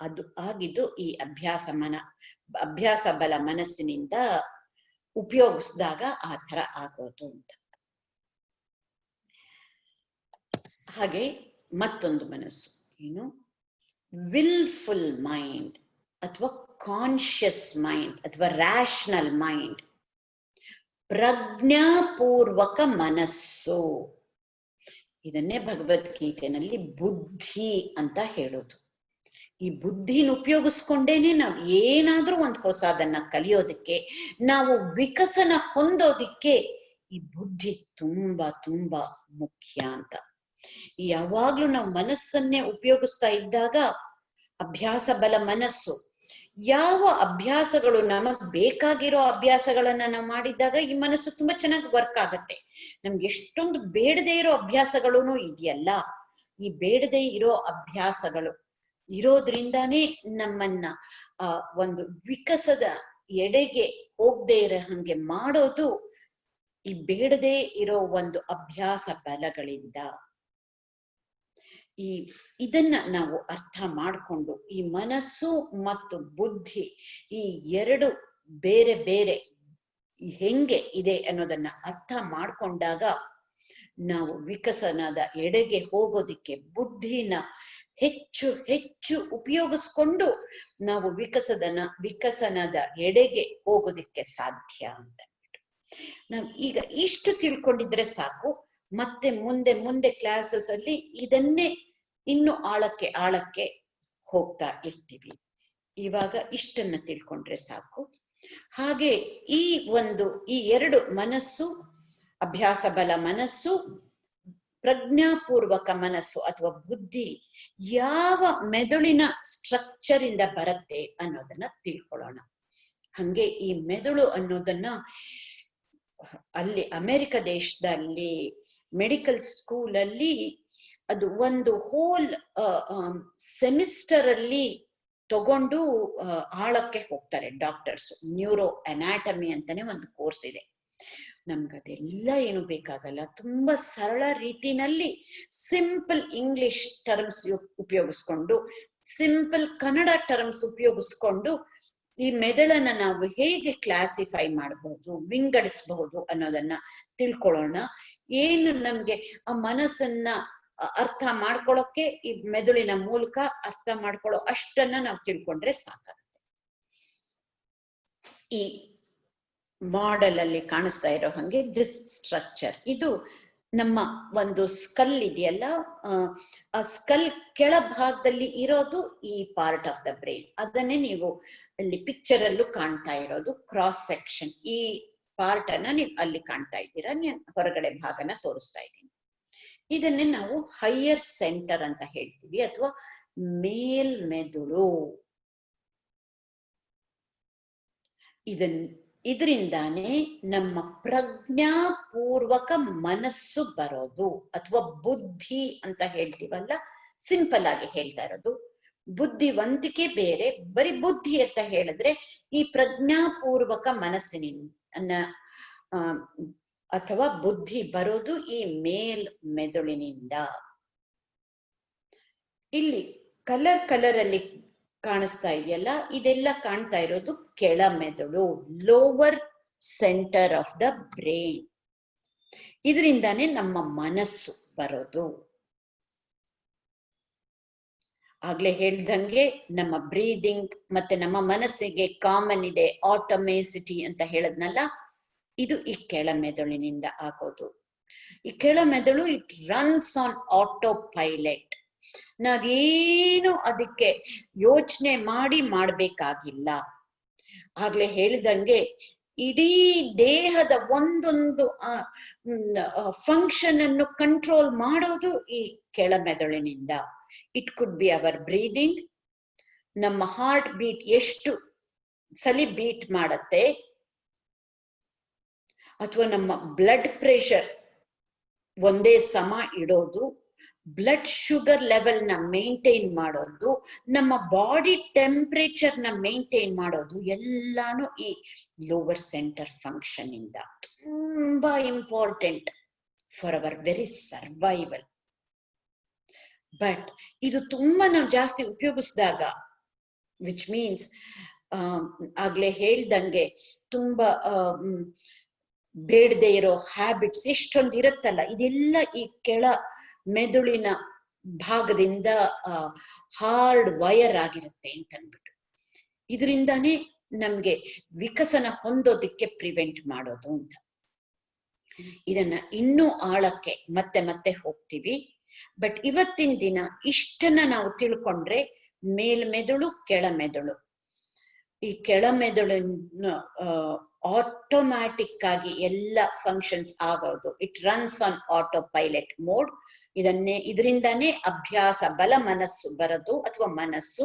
ಅದು ಆಗಿದ್ದು ಈ ಅಭ್ಯಾಸ ಬಲ ಮನಸ್ಸಿನಿಂದ ಉಪಯೋಗಿಸಿದಾಗ ಆ ತರ ಆಗೋದು ಅಂತ. ಹಾಗೆ ಮತ್ತೊಂದು ಮನಸ್ಸು, ಏನು ವಿಲ್ಫುಲ್ ಮೈಂಡ್ ಅಥವಾ ಕಾನ್ಶಿಯಸ್ ಮೈಂಡ್ ಅಥವಾ ರ್ಯಾಷನಲ್ ಮೈಂಡ್, ಪ್ರಜ್ಞಾಪೂರ್ವಕ ಮನಸ್ಸು. ಇದನ್ನೇ ಭಗವದ್ಗೀತೆನಲ್ಲಿ ಬುದ್ಧಿ ಅಂತ ಹೇಳೋದು. ಈ ಬುದ್ಧಿನ ಉಪಯೋಗಿಸ್ಕೊಂಡೇನೆ ನಾವು ಏನಾದ್ರೂ ಒಂದು ಹೊಸದನ್ನ ಕಲಿಯೋದಕ್ಕೆ, ನಾವು ವಿಕಸನ ಹೊಂದೋದಿಕ್ಕೆ ಈ ಬುದ್ಧಿ ತುಂಬಾ ತುಂಬಾ ಮುಖ್ಯ ಅಂತ. ಯಾವಾಗ್ಲೂ ನಾವು ಮನಸ್ಸನ್ನೇ ಉಪಯೋಗಿಸ್ತಾ ಇದ್ದಾಗ, ಅಭ್ಯಾಸ ಬಲ ಮನಸ್ಸು, ಯಾವ ಅಭ್ಯಾಸಗಳು ನಮಗ್ ಬೇಕಾಗಿರೋ ಅಭ್ಯಾಸಗಳನ್ನ ನಾವು ಮಾಡಿದ್ದಾಗ ಈ ಮನಸ್ಸು ತುಂಬಾ ಚೆನ್ನಾಗಿ ವರ್ಕ್ ಆಗತ್ತೆ. ನಮ್ಗೆ ಎಷ್ಟೊಂದು ಬೇಡದೇ ಇರೋ ಅಭ್ಯಾಸಗಳೂ ಇದೆಯಲ್ಲ, ಈ ಬೇಡದೇ ಇರೋ ಅಭ್ಯಾಸಗಳು ಇರೋದ್ರಿಂದಾನೇ ನಮ್ಮನ್ನ ಒಂದು ವಿಕಸದ ಎಡೆಗೆ ಹೋಗದೆ ಇರೋ ಹಂಗೆ ಮಾಡೋದು ಈ ಬೇಡದೇ ಇರೋ ಒಂದು ಅಭ್ಯಾಸ ಬಲಗಳಿಂದ. ಇದನ್ನ ನಾವು ಅರ್ಥ ಮಾಡಿಕೊಂಡು, ಈ ಮನಸ್ಸು ಮತ್ತು ಬುದ್ಧಿ ಈ 2 ಬೇರೆ ಬೇರೆ ಹೆಂಗೆ ಇದೆ ಅನ್ನೋದನ್ನ ಅರ್ಥ ಮಾಡ್ಕೊಂಡಾಗ ನಾವು ವಿಕಸನದ ಎಡೆಗೆ ಹೋಗೋದಿಕ್ಕೆ ಬುದ್ಧಿನ ಹೆಚ್ಚು ಹೆಚ್ಚು ಉಪಯೋಗಿಸ್ಕೊಂಡು ನಾವು ವಿಕಸನದ ಎಡೆಗೆ ಹೋಗೋದಿಕ್ಕೆ ಸಾಧ್ಯ ಅಂತ. ನಾವು ಈಗ ಇಷ್ಟು ತಿಳ್ಕೊಂಡಿದ್ರೆ ಸಾಕು. ಮತ್ತೆ ಮುಂದೆ ಕ್ಲಾಸಸ್ ಅಲ್ಲಿ ಇದನ್ನೇ ಇನ್ನು ಆಳಕ್ಕೆ ಹೋಗ್ತಾ ಇರ್ತೀವಿ. ಇವಾಗ ಇಷ್ಟನ್ನ ತಿಳ್ಕೊಂಡ್ರೆ ಸಾಕು. ಹಾಗೆ ಈ 2 ಮನಸ್ಸು, ಅಭ್ಯಾಸ ಬಲ ಮನಸ್ಸು, ಪ್ರಜ್ಞಾಪೂರ್ವಕ ಮನಸ್ಸು ಅಥವಾ ಬುದ್ಧಿ ಯಾವ ಮೆದುಳಿನ ಸ್ಟ್ರಕ್ಚರ್ ಇಂದ ಬರುತ್ತೆ ಅನ್ನೋದನ್ನ ತಿಳ್ಕೊಳ್ಳೋಣ. ಹಂಗೆ ಈ ಮೆದುಳು ಅನ್ನೋದನ್ನ ಅಲ್ಲಿ ಅಮೆರಿಕ ದೇಶದಲ್ಲಿ ಮೆಡಿಕಲ್ ಸ್ಕೂಲ್ ಅಲ್ಲಿ ಅದು ಒಂದು ಹೋಲ್ ಸೆಮಿಸ್ಟರ್ ಅಲ್ಲಿ ತಗೊಂಡು ಆಳಕ್ಕೆ ಹೋಗ್ತಾರೆ ಡಾಕ್ಟರ್ಸ್. ನ್ಯೂರೋ ಅನಾಟಮಿ ಅಂತಾನೆ ಒಂದು ಕೋರ್ಸ್ ಇದೆ. ನಮ್ಗದೆಲ್ಲ ಏನು ಬೇಕಾಗಲ್ಲ, ತುಂಬಾ ಸರಳ ರೀತಿನಲ್ಲಿ ಸಿಂಪಲ್ ಇಂಗ್ಲಿಷ್ ಟರ್ಮ್ಸ್ ಉಪಯೋಗಿಸ್ಕೊಂಡು, ಸಿಂಪಲ್ ಕನ್ನಡ ಟರ್ಮ್ಸ್ ಉಪಯೋಗಿಸ್ಕೊಂಡು ಈ ಮೆದುಳನ್ನ ನಾವು ಹೇಗೆ ಕ್ಲಾಸಿಫೈ ಮಾಡಬಹುದು, ವಿಂಗಡಿಸಬಹುದು ಅನ್ನೋದನ್ನ ತಿಳ್ಕೊಳ್ಳೋಣ. ಏನು ನಮ್ಗೆ ಆ ಮನಸ್ಸನ್ನ ಅರ್ಥ ಮಾಡ್ಕೊಳ್ಳೋಕೆ ಈ ಮೆದುಳಿನ ಮೂಲಕ ಅರ್ಥ ಮಾಡ್ಕೊಳ್ಳೋ ಅಷ್ಟನ್ನ ನಾವು ತಿಳ್ಕೊಂಡ್ರೆ ಸಾಕಾಗುತ್ತೆ. ಈ ಮಾಡೆಲ್ ಅಲ್ಲಿ ಕಾಣಿಸ್ತಾ ಇರೋ ಹಂಗೆ ದಿಸ್ ಸ್ಟ್ರಕ್ಚರ್, ಇದು ನಮ್ಮ ಒಂದು ಸ್ಕಲ್ ಇದೆಯಲ್ಲ, ಆ ಸ್ಕಲ್ ಕೆಳಭಾಗದಲ್ಲಿ ಇರೋದು ಈ ಪಾರ್ಟ್ ಆಫ್ ದ ಬ್ರೈನ್. ಅದನ್ನೇ ನೀವು ಅಲ್ಲಿ ಪಿಕ್ಚರ್ ಅಲ್ಲೂ ಕಾಣ್ತಾ ಇರೋದು ಕ್ರಾಸ್ ಸೆಕ್ಷನ್. ಈ ಪಾರ್ಟ್ ಅನ್ನ ನೀವು ಅಲ್ಲಿ ಕಾಣ್ತಾ ಇದ್ದೀರಾ, ಹೊರಗಡೆ ಭಾಗನ ತೋರಿಸ್ತಾ ಇದ್ದೀನಿ. ಇದನ್ನೇ ನಾವು ಹೈಯರ್ ಸೆಂಟರ್ ಅಂತ ಹೇಳ್ತೀವಿ ಅಥವಾ ಮೇಲ್ಮೆದುಳು. ಇದರಿಂದಾನೇ ನಮ್ಮ ಪ್ರಜ್ಞಾಪೂರ್ವಕ ಮನಸ್ಸು ಬರೋದು ಅಥವಾ ಬುದ್ಧಿ ಅಂತ ಹೇಳ್ತೀವಲ್ಲ, ಸಿಂಪಲ್ ಆಗಿ ಹೇಳ್ತಾ ಇರೋದು. ಬುದ್ಧಿವಂತಿಕೆ ಬೇರೆ. ಬರೀ ಬುದ್ಧಿ ಅಂತ ಹೇಳಿದ್ರೆ ಈ ಪ್ರಜ್ಞಾಪೂರ್ವಕ ಮನಸ್ಸಿನಿಂದ ಅಥವಾ ಬುದ್ಧಿ ಬರೋದು ಈ ಮೇಲ್ ಮೆದುಳಿನಿಂದ. ಇಲ್ಲಿ ಕಲರ್ ಅಲ್ಲಿ ಕಾಣಿಸ್ತಾ ಇದೆಯಲ್ಲ, ಇದೆಲ್ಲ ಕಾಣ್ತಾ ಇರೋದು ಕೆಳ ಮೆದುಳು, lower centre of the brain. ಇದರಿಂದಾನೇ ನಮ್ಮ ಮನಸ್ಸು ಬರೋದು. ಆಗ್ಲೇ ಹೇಳ್ದಂಗೆ ನಮ್ಮ ಬ್ರೀದಿಂಗ್ ಮತ್ತೆ ನಮ್ಮ ಮನಸ್ಸಿಗೆ ಕಾಮನ್ ಇದೆ ಆಟೋಮೇಸಿಟಿ ಅಂತ ಹೇಳದ್ನಲ್ಲ, ಇದು ಈ ಕೆಳ ಮೆದುಳಿನಿಂದ ಆಗೋದು. ಈ ಕೆಳ ಮೆದುಳು it runs on auto pilot. ನಾವೇನು ಅದಕ್ಕೆ ಯೋಚನೆ ಮಾಡ್ಬೇಕಾಗಿಲ್ಲ. ಆಗ್ಲೇ ಹೇಳಿದಂಗೆ ಇಡೀ ದೇಹದ ಒಂದೊಂದು ಫಂಕ್ಷನ್ ಅನ್ನು ಕಂಟ್ರೋಲ್ ಮಾಡೋದು ಈ ಕೆಳ ಮೆದುಳಿನಿಂದ. It could be our breathing, ನಮ್ಮ ಹಾರ್ಟ್ ಬೀಟ್ ಎಷ್ಟು ಸಲಿ ಬೀಟ್ ಮಾಡತ್ತೆ, ಅಥವಾ ನಮ್ಮ ಬ್ಲಡ್ ಪ್ರೆಷರ್ ಒಂದೇ ಸಮ ಇಡೋದು, ಬ್ಲಡ್ ಶುಗರ್ ಲೆವೆಲ್ ನ ಮೇಂಟೈನ್ ಮಾಡೋದು, ನಮ್ಮ ಬಾಡಿ ಟೆಂಪರೇಚರ್ ನ ಮೇಂಟೈನ್ ಮಾಡೋದು ಎಲ್ಲಾನು ಈ ಲೋವರ್ ಸೆಂಟರ್ ಫಂಕ್ಷನ್ ಇಂದ. ತುಂಬಾ important for our very survival. But ಇದು ತುಂಬಾ ನಾವು ಜಾಸ್ತಿ ಉಪಯೋಗಿಸಿದಾಗ, ವಿಚ್ ಮೀನ್ಸ್ ಆಗ್ಲೇ ಹೇಳ್ದಂಗೆ ತುಂಬಾ ಬೇಡದೆ ಇರೋ ಹ್ಯಾಬಿಟ್ಸ್ ಎಷ್ಟೊಂದು ಇರುತ್ತಲ್ಲ, ಇದೆಲ್ಲ ಈ ಕೆಳ ಮೆದುಳಿನ ಭಾಗದಿಂದ ಹಾರ್ಡ್ ವೈರ್ ಆಗಿರುತ್ತೆ ಅಂತ ಅಂದ್ಬಿಟ್ಟು, ಇದರಿಂದಾನೇ ನಮ್ಗೆ ವಿಕಸನ ಹೊಂದೋದಿಕ್ಕೆ ಪ್ರಿವೆಂಟ್ ಮಾಡೋದು ಅಂತ. ಇದನ್ನ ಇನ್ನೂ ಆಳಕ್ಕೆ ಮತ್ತೆ ಹೋಗ್ತೀವಿ. ಬಟ್ ಇವತ್ತಿನ ದಿನ ಇಷ್ಟನ್ನ ನಾವು ತಿಳ್ಕೊಂಡ್ರೆ ಮೇಲ್ಮೆದುಳು ಕೆಳ ಮೆದುಳು, ಈ ಕೆಳ ಮೆದುಳಿನ ಆಟೋಮ್ಯಾಟಿಕ್ ಆಗಿ ಎಲ್ಲ ಫಂಕ್ಷನ್ಸ್ ಆಗೋದು. It runs on autopilot mode. ಇದರಿಂದಾನೇ ಅಭ್ಯಾಸ ಬಲ ಮನಸ್ಸು ಬರೋದು ಅಥವಾ ಮನಸ್ಸು.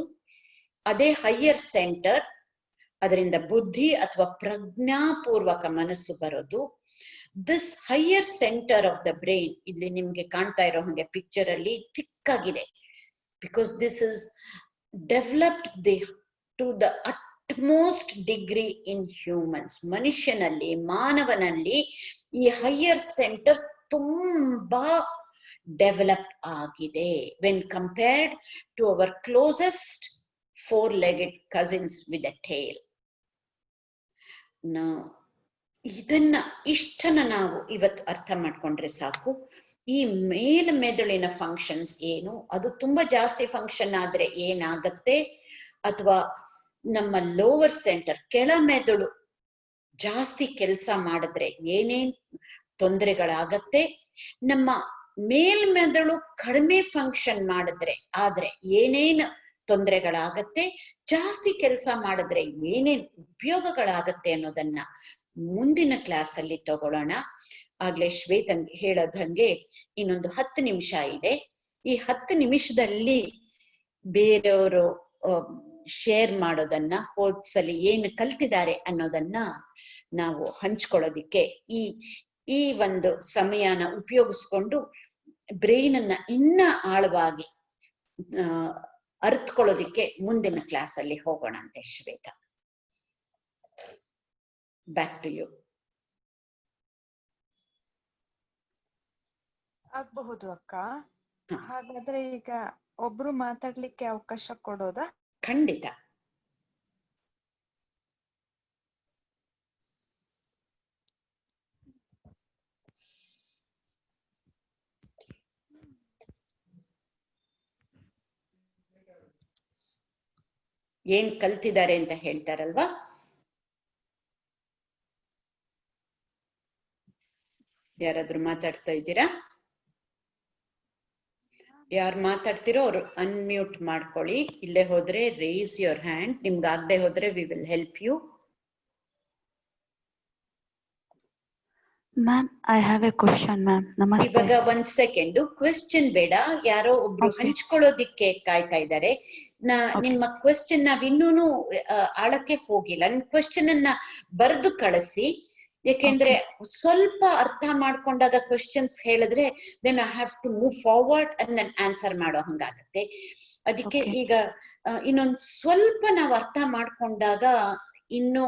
ಅದೇ ಹೈಯರ್ ಸೆಂಟರ್, ಅದರಿಂದ ಬುದ್ಧಿ ಅಥವಾ ಪ್ರಜ್ಞಾಪೂರ್ವಕ ಮನಸ್ಸು ಬರೋದು. This higher centre of the brain, ಇಲ್ಲಿ ನಿಮ್ಗೆ ಕಾಣ್ತಾ ಇರೋ ಹಾಗೆ ಪಿಕ್ಚರ್ ಅಲ್ಲಿ ಥಿಕ್ಕಾಗಿದೆ. Because this is developed to the utmost degree in humans. ಮನುಷ್ಯನಲ್ಲಿ, ಮಾನವನಲ್ಲಿ ಈ ಹೈಯರ್ ಸೆಂಟರ್ ತುಂಬಾ ಡೆವಲಪ್ ಆಗಿದೆ when compared to our closest four-legged cousins with a tail. ಇಷ್ಟನ್ನ ನಾವು ಇವತ್ತು ಅರ್ಥ ಮಾಡ್ಕೊಂಡ್ರೆ ಸಾಕು. ಈ ಮೇಲ್ ಮೆದುಳಿನ ಫಂಕ್ಷನ್ಸ್ ಏನು, ಅದು ತುಂಬಾ ಜಾಸ್ತಿ ಫಂಕ್ಷನ್ ಆದ್ರೆ ಏನಾಗತ್ತೆ, ಅಥವಾ ನಮ್ಮ ಲೋವರ್ ಸೆಂಟರ್ ಕೆಳ ಮೆದುಳು ಜಾಸ್ತಿ ಕೆಲಸ ಮಾಡಿದ್ರೆ ಏನೇನ್ ತೊಂದರೆಗಳಾಗತ್ತೆ, ನಮ್ಮ ಮೇಲ್ಮೆದುಳು ಕಡಿಮೆ ಫಂಕ್ಷನ್ ಆದ್ರೆ ಏನೇನ್ ತೊಂದರೆಗಳಾಗತ್ತೆ, ಜಾಸ್ತಿ ಕೆಲಸ ಮಾಡಿದ್ರೆ ಏನೇನ್ ಉಪಯೋಗಗಳಾಗತ್ತೆ ಅನ್ನೋದನ್ನ ಮುಂದಿನ ಕ್ಲಾಸ್ ಅಲ್ಲಿ ತಗೊಳ್ಳೋಣ. ಆಗ್ಲೇ ಶ್ವೇತನ್ ಹೇಳೋದಂಗೆ ಇನ್ನೊಂದು 10 ನಿಮಿಷ ಇದೆ. ಈ 10 ನಿಮಿಷದಲ್ಲಿ ಬೇರೆಯವರು ಶೇರ್ ಮಾಡೋದನ್ನ, ಹೋದ್ಸಲಿ ಏನು ಕಲ್ತಿದ್ದಾರೆ ಅನ್ನೋದನ್ನ ನಾವು ಹಂಚ್ಕೊಳ್ಳೋದಿಕ್ಕೆ ಈ ಒಂದು ಸಮಯನ ಉಪಯೋಗಿಸ್ಕೊಂಡು ಬ್ರೈನ್ ಅನ್ನ ಇನ್ನ ಆಳವಾಗಿ ಅರ್ಥಕೊಳ್ಳೋದಿಕ್ಕೆ ಮುಂದಿನ ಕ್ಲಾಸ್ ಅಲ್ಲಿ ಹೋಗೋಣ ಅಂತೆ. Shweta, back to you. ಆಗ್ಬಹುದು ಅಕ್ಕ. ಹಾಗಾದ್ರೆ ಈಗ ಒಬ್ರು ಮಾತಾಡ್ಲಿಕ್ಕೆ ಅವಕಾಶ ಕೊಡೋದಾ? ಖಂಡಿತ. ಏನ್ ಕಲ್ತಿದ್ದಾರೆ ಅಂತ ಹೇಳ್ತಾರಲ್ವಾ? ಯಾರಾದ್ರೂ ಮಾತಾಡ್ತಾ ಇದ್ದೀರಾ? ಯಾರು ಮಾತಾಡ್ತಿರೋ ಅವ್ರು ಅನ್ಮ್ಯೂಟ್ ಮಾಡ್ಕೊಳ್ಳಿ. ಇಲ್ಲೇ ಹೋದ್ರೆ ರೇಸ್ ಯುವರ್ ಹ್ಯಾಂಡ್. ನಿಮ್ಗೆ ಆಗದೆ ಹೋದ್ರೆ we will help you. Ma'am, I have a question ma'am. ನಮಸ್ತೆ. ಇವಾಗ 1 ಸೆಕೆಂಡ್, ಕ್ವೆಶ್ಚನ್ ಬೇಡ, ಯಾರೋ ಒಬ್ರು ಹಂಚ್ಕೊಳ್ಳೋದಿಕ್ಕೆ ಕಾಯ್ತಾ ಇದ್ದಾರೆ. ನಿಮ್ಮ ಕ್ವೆಶ್ಚನ್ ನಾವ್ ಇನ್ನೂನು ಆಳಕ್ಕೆ ಹೋಗಿಲ್ಲ. ನಿಮ್ ಕ್ವೆಶ್ಚನ್ ಅನ್ನ ಬರೆದು ಕಳಿಸಿ. ಯಾಕೆಂದ್ರೆ ಸ್ವಲ್ಪ ಅರ್ಥ ಮಾಡ್ಕೊಂಡಾಗ ಕ್ವೆಶ್ಚನ್ಸ್ ಹೇಳಿದ್ರೆ then I have to move forward and then answer ಮಾಡೋ ಹಂಗಾಗತ್ತೆ. ಅದಕ್ಕೆ ಈಗ ಇನ್ನೊಂದ್ ಸ್ವಲ್ಪ ನಾವು ಅರ್ಥ ಮಾಡ್ಕೊಂಡಾಗ ಇನ್ನು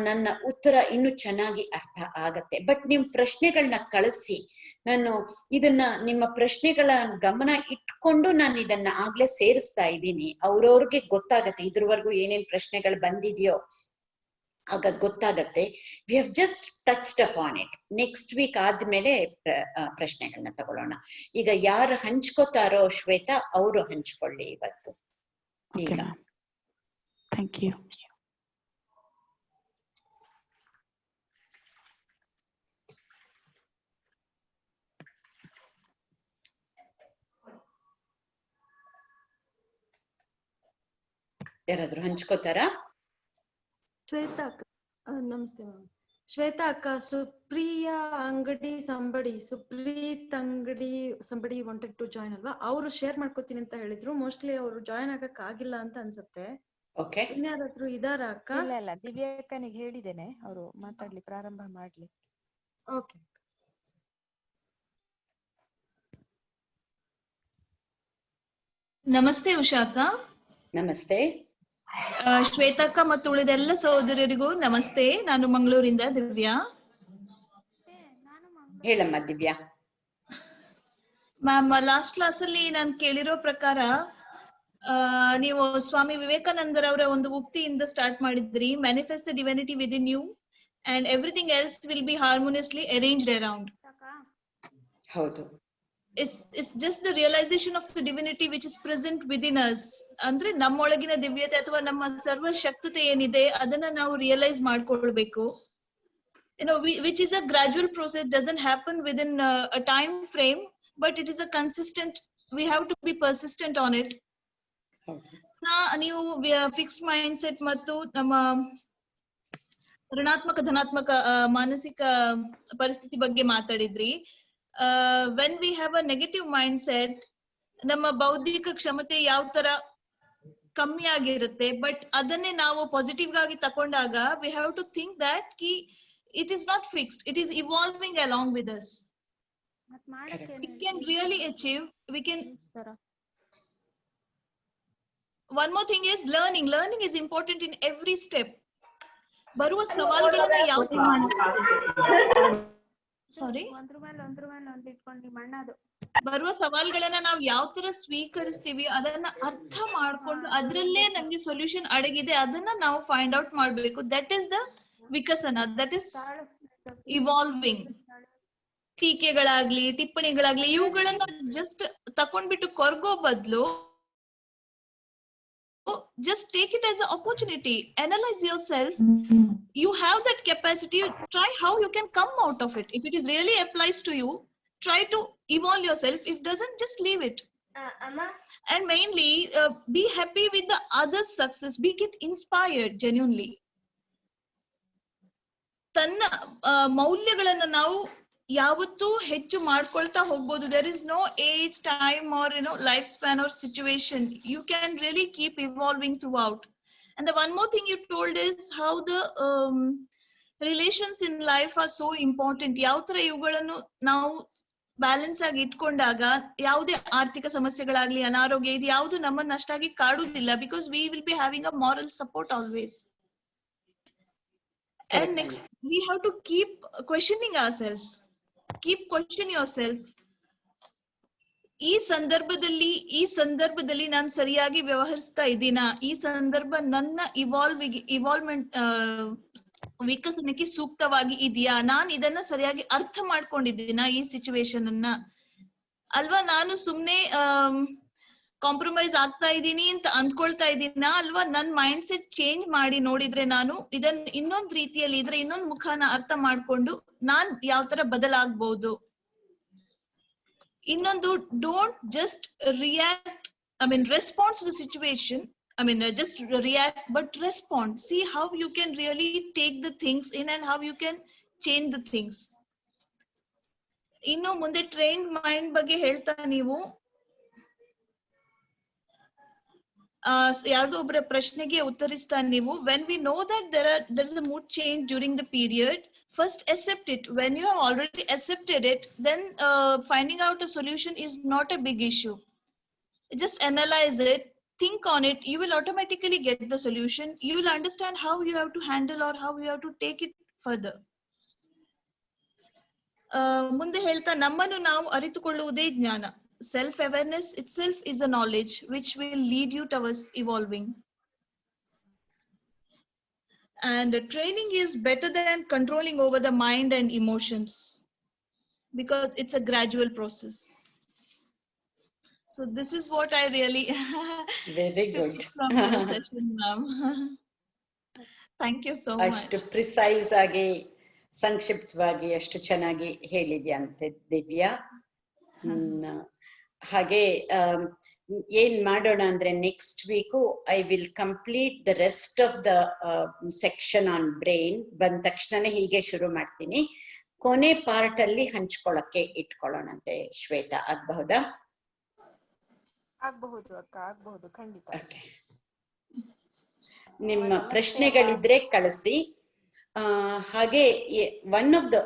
ನನ್ನ ಉತ್ತರ ಇನ್ನು ಚೆನ್ನಾಗಿ ಅರ್ಥ ಆಗತ್ತೆ. ಬಟ್ ನಿಮ್ ಪ್ರಶ್ನೆಗಳನ್ನ ಕಳಿಸಿ, ನಾನು ಇದನ್ನ ನಿಮ್ಮ ಪ್ರಶ್ನೆಗಳ ಗಮನ ಇಟ್ಕೊಂಡು ನಾನು ಇದನ್ನ ಆಗ್ಲೇ ಸೇರಿಸ್ತಾ ಇದ್ದೀನಿ. ಅವ್ರವ್ರಿಗೆ ಗೊತ್ತಾಗತ್ತೆ ಇದ್ರವರೆಗೂ ಏನೇನ್ ಪ್ರಶ್ನೆಗಳು ಬಂದಿದೆಯೋ ಆಗ ಗೊತ್ತಾಗತ್ತೆ. We have just touched upon it. Next week ಆದ್ಮೇಲೆ ಪ್ರಶ್ನೆಗಳನ್ನ ತಗೊಳ್ಳೋಣ. ಈಗ ಯಾರು ಹಂಚ್ಕೋತಾರೋ ಶ್ವೇತಾ ಅವರು ಹಂಚ್ಕೊಳ್ಳಿ ಇವತ್ತು. ಈಗ ಥ್ಯಾಂಕ್ ಯು. ಯಾರಾದ್ರೂ ಹಂಚ್ಕೋತಾರಾ? ಶ್ವೇತಾ ಅಕ್ಕ, ನಮಸ್ತೆ ಮ್ಯಾಮ್. ಶ್ವೇತಾ ಅಕ್ಕ, ಸುಪ್ರಿಯಾ ಅಂಗಡಿ ಸುಪ್ರೀತ್ ಅಂಗಡಿ ಸಂಬಡಿ ವಾಂಟೆಡ್ ಟು ಜಾಯ್ನ್ ಅಲ್ವಾ? ಅವರು ಶೇರ್ ಮಾಡ್ಕೋತೀನಿ ಅಂತ ಹೇಳಿದ್ರು. ಮೋಸ್ಟ್ಲಿ ಅವರು ಜಾಯ್ನ್ ಆಗಕ್ ಆಗಿಲ್ಲ ಅಂತ ಅನ್ಸುತ್ತೆ. ಓಕೆ, ಇನ್ಯಾರಾದ್ರೂ ಇದಾರ ಅಕ್ಕ? ಇಲ್ಲ ದಿವ್ಯಾಕ್ಕನಿಗೆ ಹೇಳಿದ್ದೇನೆ, ಅವರು ಮಾತಾಡ್ಲಿ, ಪ್ರಾರಂಭ ಮಾಡ್ಲಿ. ಓಕೆ. ನಮಸ್ತೆ ಉಷಾಕ. ನಮಸ್ತೆ. ಶ್ವೇತಕ್ಕ ಮತ್ತು ಉಳಿದೆಲ್ಲ ಸಹೋದರರಿಗೂ ನಮಸ್ತೆ. ನಾನು ಮಂಗಳೂರಿಂದ ದಿವ್ಯಾ. ಹೇಳಮ್ಮ ದಿವ್ಯಾ. ಮ್ಯಾಮ್, ಲಾಸ್ಟ್ ಕ್ಲಾಸ್ ಅಲ್ಲಿ ನಾನು ಕೇಳಿರೋ ಪ್ರಕಾರ ನೀವು ಸ್ವಾಮಿ ವಿವೇಕಾನಂದರವರ ಒಂದು ಉಕ್ತಿಯಿಂದ ಸ್ಟಾರ್ಟ್ ಮಾಡಿದ್ರಿ, manifest the divinity within you and everything else will be harmoniously arranged around. ಹೌದು. It's just the realization of the divinity which is present within us. ಅಂದ್ರೆ ನಮ್ಮೊಳಗಿನ ದಿವ್ಯತೆ ಅಥವಾ ನಮ್ಮ ಸರ್ವ ಶಕ್ತತೆ ಏನಿದೆ ಅದನ್ನ ನಾವು ರಿಯಲೈಸ್ ಮಾಡ್ಕೊಳ್ಬೇಕು. Which is a gradual process, doesn't happen within a time frame, but it is a consistent, we have to be persistent on it. ನೀವು ಫಿಕ್ಸ್ ಮೈಂಡ್ ಸೆಟ್ ಮತ್ತು ನಮ್ಮ ಋಣಾತ್ಮಕ ಧನಾತ್ಮಕ ಮಾನಸಿಕ ಪರಿಸ್ಥಿತಿ ಬಗ್ಗೆ ಮಾತಾಡಿದ್ರಿ. When we have a negative mindset, ನಮ್ಮ ಬೌದ್ಧಿಕ ಕ್ಷಮತೆ ಯಾವ ತರ ಕಮ್ಮಿ ಆಗಿರುತ್ತೆ. ಬಟ್ ಅದನ್ನೇ ನಾವು ಪಾಸಿಟಿವ್ ಆಗಿ ತಕೊಂಡಾಗ we have to think that it is not fixed, it is evolving along with us. We can really achieve, we can. One more thing is learning is important in every step. ಬರುವ ಸವಾಲುಗಳನ್ನ ಯಾವ ಬರುವ ಸವಾಲುಗಳನ್ನ ನಾವು ಯಾವ ತರ ಸ್ವೀಕರಿಸ್ತೀವಿ ಅದನ್ನ ಅರ್ಥ ಮಾಡ್ಕೊಂಡು ಅದ್ರಲ್ಲೇ ನಮ್ಗೆ ಸೊಲ್ಯೂಷನ್ ಅಡಗಿದೆ, ಅದನ್ನ ನಾವು ಫೈಂಡ್ ಔಟ್ ಮಾಡ್ಬೇಕು. ದಟ್ ಇಸ್ ದ ವಿಕಸನ, ದಟ್ ಇಸ್ ಇವಾಲ್ವಿಂಗ್. ಟೀಕೆಗಳಾಗ್ಲಿ ಟಿಪ್ಪಣಿಗಳಾಗ್ಲಿ ಇವುಗಳನ್ನ ಜಸ್ಟ್ ತಕೊಂಡ್ಬಿಟ್ಟು ಕೊರ್ಗೋ ಬದ್ಲು just take it as an opportunity, analyze yourself. You have that capacity, try how you can come out of it. If it is really applies to you, try to evolve yourself. If doesn't, just leave it. And mainly be happy with the other's success, get inspired genuinely. ತನ್ನ ಮೌಲ್ಯಗಳನ್ನ ನಾವು ಯಾವತ್ತೂ ಹೆಚ್ಚು ಮಾಡ್ಕೊಳ್ತಾ ಹೋಗ್ಬೋದು. there is no age, time or life span or situation. You can really keep evolving throughout. And the one more thing you told is how the relations in life are so important. ಯಾವ ತರ ಇವುಗಳನ್ನು ನಾವು ಬ್ಯಾಲೆನ್ಸ್ ಆಗಿ ಇಟ್ಕೊಂಡಾಗ ಯಾವುದೇ ಆರ್ಥಿಕ ಸಮಸ್ಯೆಗಳಾಗ್ಲಿ ಅನಾರೋಗ್ಯ ಇದು ಯಾವುದು ನಮ್ಮನ್ನ ಅಷ್ಟಾಗಿ ಕಾಡುವುದಿಲ್ಲ, because we will be having a moral support always. And next we have to keep questioning ourselves. Keep question yourself. ಈ ಸಂದರ್ಭದಲ್ಲಿ ನಾನು ಸರಿಯಾಗಿ ವ್ಯವಹರಿಸ್ತಾ ಇದ್ದೀನಾ? ಈ ಸಂದರ್ಭ ನನ್ನ ಇವಾಲ್ವ್ಮೆಂಟ್ ವಿಕಸನಕ್ಕೆ ಸೂಕ್ತವಾಗಿ ಇದೆಯಾ? ನಾನು ಇದನ್ನ ಸರಿಯಾಗಿ ಅರ್ಥ ಮಾಡ್ಕೊಂಡಿದ್ದೀನಾ ಈ ಸಿಚುವೇಶನ್ ಅನ್ನ? ಅಲ್ವಾ ನಾನು ಸುಮ್ನೆ ಕಾಂಪ್ರಮೈಸ್ ಆಗ್ತಾ ಇದ್ದೀನಿ ಅಂತ ಅಂದ್ಕೊಳ್ತಾ ಇದ್ದೀನಾ? ಅಲ್ವಾ ನನ್ ಮೈಂಡ್ ಸೆಟ್ ಚೇಂಜ್ ಮಾಡಿ ನೋಡಿದ್ರೆ ನಾನು ಇದನ್ನ ಇನ್ನೊಂದ್ ರೀತಿಯಲ್ಲಿ ಇದ್ರೆ ಇನ್ನೊಂದ್ ಮುಖಾನ ಅರ್ಥ ಮಾಡ್ಕೊಂಡು ನಾನ್ ಯಾವ ತರ ಬದಲಾಗಬಹುದು. ಇನ್ನೊಂದು, don't just react, response to the situation. just react, but respond. See how you can really take the things in and how you can change the things. ಇನ್ನು ಮುಂದೆ ಟ್ರೈನ್ಡ್ ಮೈಂಡ್ ಬಗ್ಗೆ ಹೇಳ್ತಾ ನೀವು ಯಾವ್ದೋ ಒಬ್ಬರ ಪ್ರಶ್ನೆಗೆ ಉತ್ತರಿಸ್ತಾ ನೀವು, when we know that there is a mood change during the period, first accept it. When you have already accepted it, then finding out a solution is not a big issue. Just analyze it, think on it, you will automatically get the solution. You will understand how you have to handle or how you have to take it further. ಮುಂದೆ ಹೇಳ್ತಾ, ನಮ್ಮನ್ನು ನಾವು ಅರಿತುಕೊಳ್ಳುವುದೇ ಜ್ಞಾನ. Self awareness itself is a knowledge which will lead you towards evolving. And training is better than controlling over the mind and emotions, because it's a gradual process. So this is what I really Very good. took from your session, ma'am. Thank you so much. ಅಷ್ಟು ಪ್ರಿಸೈಸ್ ಆಗಿ ಸಂಕ್ಷಿಪ್ತವಾಗಿ ಅಷ್ಟು ಚೆನ್ನಾಗಿ ಹೇಳಿದ್ಯಂತೆ ದಿವ್ಯಾ. ಹಾಗೆ ಏನ್ ಮಾಡೋಣ ಅಂದ್ರೆ next week I will complete the rest of the section on brain. ಬಂದ ತಕ್ಷಣನೇ ಹೀಗೆ ಶುರು ಮಾಡ್ತೀನಿ. ಕೊನೆ ಪಾರ್ಟ್ ಅಲ್ಲಿ ಹಂಚ್ಕೊಳಕ್ಕೆ ಇಟ್ಕೊಳ್ಳೋಣಂತೆ. ಶ್ವೇತಾ, ಆಗ್ಬಹುದಾ? ಆಗ್ಬಹುದು ಅಕ್ಕ, ಆಗ್ಬಹುದು, ಖಂಡಿತ. ನಿಮ್ಮ ಪ್ರಶ್ನೆಗಳಿದ್ರೆ ಕಳಿಸಿ. ಹಾಗೆ one of the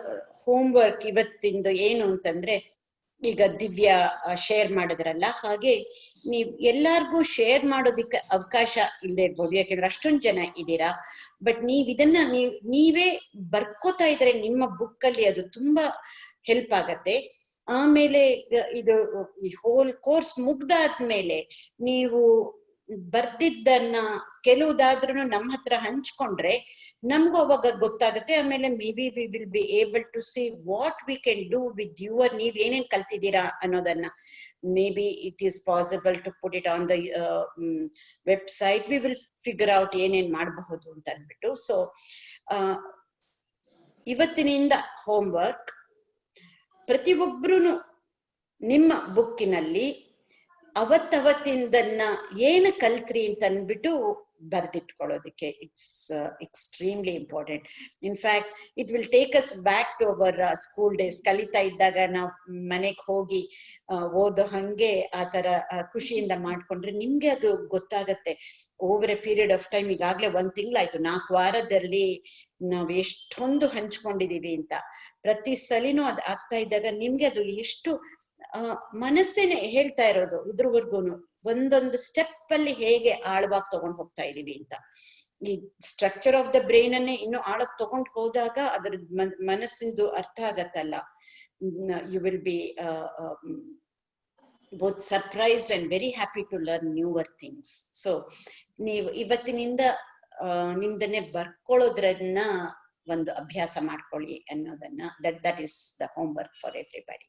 homework ಇವತ್ತಿಂದು ಏನು ಅಂತಂದ್ರೆ, ಈಗ ದಿವ್ಯಾ ಶೇರ್ ಮಾಡಿದ್ರಲ್ಲ, ಹಾಗೆ ನೀವ್ ಎಲ್ಲಾರ್ಗೂ ಶೇರ್ ಮಾಡೋದಿಕ್ಕೆ ಅವಕಾಶ ಇಲ್ಲದೆ ಇರ್ಬೋದು, ಯಾಕೆಂದ್ರೆ ಅಷ್ಟೊಂದ್ ಜನ ಇದ್ದೀರಾ. ಬಟ್ ನೀವ್ ಇದನ್ನ ನೀವೇ ಬರ್ಕೋತಾ ಇದ್ರೆ ನಿಮ್ಮ ಬುಕ್ ಅಲ್ಲಿ ಅದು ತುಂಬಾ ಹೆಲ್ಪ್ ಆಗತ್ತೆ. ಆಮೇಲೆ ಇದು ಈ ಹೋಲ್ ಕೋರ್ಸ್ ಮುಗ್ದಾದ್ಮೇಲೆ ನೀವು ಬರ್ದಿದ್ದನ್ನ ಕೆಲವುದಾದ್ರೂ ನಮ್ಮ ಹತ್ರ ಹಂಚ್ಕೊಂಡ್ರೆ ನಮ್ಗೂ ಅವಾಗ ಗೊತ್ತಾಗುತ್ತೆ. ಆಮೇಲೆ maybe we will be able to see what we can do with your, ನೀವ್ ಏನೇನ್ ಕಲ್ತಿದ್ದೀರಾ ಅನ್ನೋದನ್ನ. Maybe it is possible to put it on the website. We will figure out ಏನೇನ್ ಮಾಡಬಹುದು ಅಂತ ಅಂದ್ಬಿಟ್ಟು. ಸೊ ಇವತ್ತಿನಿಂದ ಹೋಮ್ ವರ್ಕ್, ಪ್ರತಿಯೊಬ್ರು ನಿಮ್ಮ ಬುಕ್ಕಿನಲ್ಲಿ ಅವತ್ತಿಂದನ್ನ ಏನು ಕಲ್ತ್ರಿ ಅಂತ ಅಂದ್ಬಿಟ್ಟು ಬರ್ದಿಟ್ಕೊಳ್ಳೋದಿಕ್ಕೆ. It's extremely important. In fact it will take us back to our school days. ಕಲಿತಾ ಇದ್ದಾಗ ನಾವು ಮನೆಗೆ ಹೋಗಿ ಓದೋ ಹಂಗೆ ಆ ತರ ಖುಷಿಯಿಂದ ಮಾಡ್ಕೊಂಡ್ರೆ ನಿಮ್ಗೆ ಅದು ಗೊತ್ತಾಗತ್ತೆ. Over A period of time, ಈಗಾಗ್ಲೇ 1 ತಿಂಗಳಾಯ್ತು, 4 ವಾರದಲ್ಲಿ ನಾವ್ ಎಷ್ಟೊಂದು ಹಂಚ್ಕೊಂಡಿದೀವಿ ಅಂತ. ಪ್ರತಿ ಸಲಿನೂ ಅದ್ ಆಗ್ತಾ ಇದ್ದಾಗ ನಿಮ್ಗೆ ಅದು ಎಷ್ಟು ಮನಸ್ಸೇನೆ ಹೇಳ್ತಾ ಇರೋದು ಇದ್ರವರ್ಗೂನು ಒಂದೊಂದು ಸ್ಟೆಪ್ ಅಲ್ಲಿ ಹೇಗೆ ಆಳವಾಗಿ ತಗೊಂಡ್ ಹೋಗ್ತಾ ಇದೀವಿ ಅಂತ. ಈ ಸ್ಟ್ರಕ್ಚರ್ ಆಫ್ ದ ಬ್ರೈನ್ ಅನ್ನೇ ಇನ್ನು ಆಳಕ್ ತಗೊಂಡ್ ಹೋದಾಗ ಅದ್ರ ಮನಸ್ಸಿಂದು ಅರ್ಥ ಆಗತ್ತಲ್ಲ. You will be both surprised and very happy to learn newer things. So ನೀವು ಇವತ್ತಿನಿಂದ ನಿಮ್ದನ್ನೇ ಬರ್ಕೊಳ್ಳೋದ್ರನ್ನ ಒಂದು ಅಭ್ಯಾಸ ಮಾಡ್ಕೊಳ್ಳಿ ಅನ್ನೋದನ್ನ. That is the homework for everybody.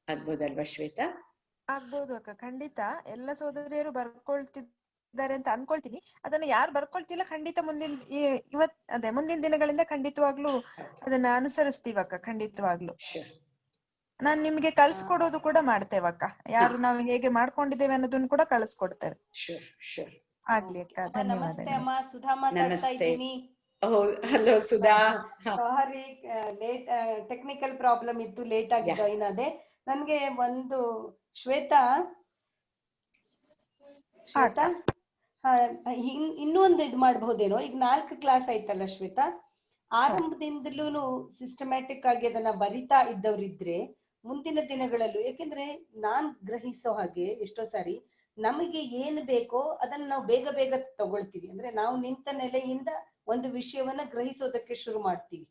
ಆಗ್ಬೋದಲ್ವಾ ಶ್ವೇತಾ? ಆಗ್ಬೋದು ಅಕ್ಕ, ಖಂಡಿತ. ಎಲ್ಲ ಸಹೋದರಿಯರು ಬರ್ಕೊಳ್ತಿದ್ದಾರೆ ಅಂತ ಅನ್ಕೊಳ್ತೀನಿ. ಅದನ್ನ ಯಾರು ಬರ್ಕೊಳ್ತಿಲ್ಲ, ಖಂಡಿತ ಮುಂದಿನ ದಿನಗಳಿಂದ ಖಂಡಿತವಾಗ್ಲೂ ಅದನ್ನ ಅನುಸರಿಸ್ತೀವಕ್ಕ, ಖಂಡಿತವಾಗ್ಲು. ನಾನ್ ನಿಮ್ಗೆ ಕಳ್ಸ್ಕೊಡೋದು ಕೂಡ ಮಾಡ್ತೇವಕ್ಕ. ಯಾರು ನಾವು ಹೇಗೆ ಮಾಡ್ಕೊಂಡಿದ್ದೇವೆ ಅನ್ನೋದನ್ನ ಕೂಡ ಕಳ್ಸ್ಕೊಡ್ತೇವೆ. ಆಗ್ಲಿ ಅಕ್ಕ, ಧನ್ಯವಾದ. ಸುಧಾ ಮಾತಾಡ್ತಾ ಇದ್ದೀನಿ. ಹಲೋ ಸುಧಾ. ಸಾರಿ, ಲೇಟ್ ಟೆಕ್ನಿಕಲ್ ಪ್ರಾಬ್ಲಮ್ ಇತ್ತು, ಲೇಟ್ ಆಗಿ ಜಾಯಿನ್ ಆದೆ. ನನ್ಗೆ ಒಂದು ಶ್ವೇತಾ ಇನ್ನೂ ಒಂದು ಇದು ಮಾಡಬಹುದೇನೋ. ಈಗ 4 ಕ್ಲಾಸ್ ಆಯ್ತಲ್ಲ ಶ್ವೇತಾ, ಆರಂಭದಿಂದಲೂ ಸಿಸ್ಟಮ್ಯಾಟಿಕ್ ಆಗಿ ಅದನ್ನ ಬರಿತಾ ಇದ್ದವ್ರಿದ್ರೆ ಮುಂದಿನ ದಿನಗಳಲ್ಲೂ, ಯಾಕೆಂದ್ರೆ ನಾನ್ ಗ್ರಹಿಸೋ ಹಾಗೆ ಎಷ್ಟೋ ಸಾರಿ ನಮಗೆ ಏನು ಬೇಕೋ ಅದನ್ನ ನಾವು ಬೇಗ ಬೇಗ ತಗೊಳ್ತೀವಿ. ಅಂದ್ರೆ ನಾವು ನಿಂತ ನೆಲೆಯಿಂದ ಒಂದು ವಿಷಯವನ್ನ ಗ್ರಹಿಸೋದಕ್ಕೆ ಶುರು ಮಾಡ್ತೀವಿ.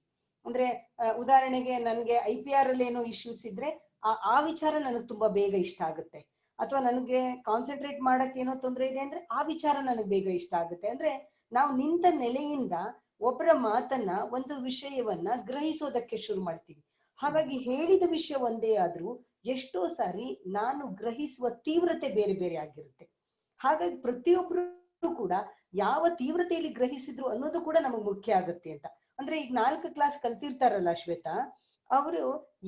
ಅಂದ್ರೆ ಉದಾಹರಣೆಗೆ ನನ್ಗೆ IPR ಅಲ್ಲಿ ಏನೋ ಇಶ್ಯೂಸ್ ಇದ್ರೆ ಆ ವಿಚಾರ ನನಗೆ ತುಂಬಾ ಬೇಗ ಇಷ್ಟ ಆಗುತ್ತೆ. ಅಥವಾ ನನಗೆ ಕಾನ್ಸಂಟ್ರೇಟ್ ಮಾಡಕ್ ಏನೋ ತೊಂದರೆ ಇದೆ ಅಂದ್ರೆ ಆ ವಿಚಾರ ನನಗೆ ಬೇಗ ಇಷ್ಟ ಆಗುತ್ತೆ. ಅಂದ್ರೆ ನಾವು ನಿಂತ ನೆಲೆಯಿಂದ ಒಬ್ಬರ ಮಾತನ್ನ, ಒಂದು ವಿಷಯವನ್ನ ಗ್ರಹಿಸೋದಕ್ಕೆ ಶುರು ಮಾಡ್ತೀವಿ. ಹಾಗಾಗಿ ಹೇಳಿದ ವಿಷಯ ಒಂದೇ ಆದ್ರೂ ಎಷ್ಟೋ ಸಾರಿ ನಾನು ಗ್ರಹಿಸುವ ತೀವ್ರತೆ ಬೇರೆ ಬೇರೆ ಆಗಿರುತ್ತೆ. ಹಾಗಾಗಿ ಪ್ರತಿಯೊಬ್ರು ಕೂಡ ಯಾವ ತೀವ್ರತೆಯಲ್ಲಿ ಗ್ರಹಿಸಿದ್ರು ಅನ್ನೋದು ಕೂಡ ನಮಗ್ ಮುಖ್ಯ ಆಗುತ್ತೆ ಅಂತ. ಅಂದ್ರೆ ಈಗ 4 ಕ್ಲಾಸ್ ಕಲ್ತಿರ್ತಾರಲ್ಲ ಶ್ವೇತಾ, ಅವರು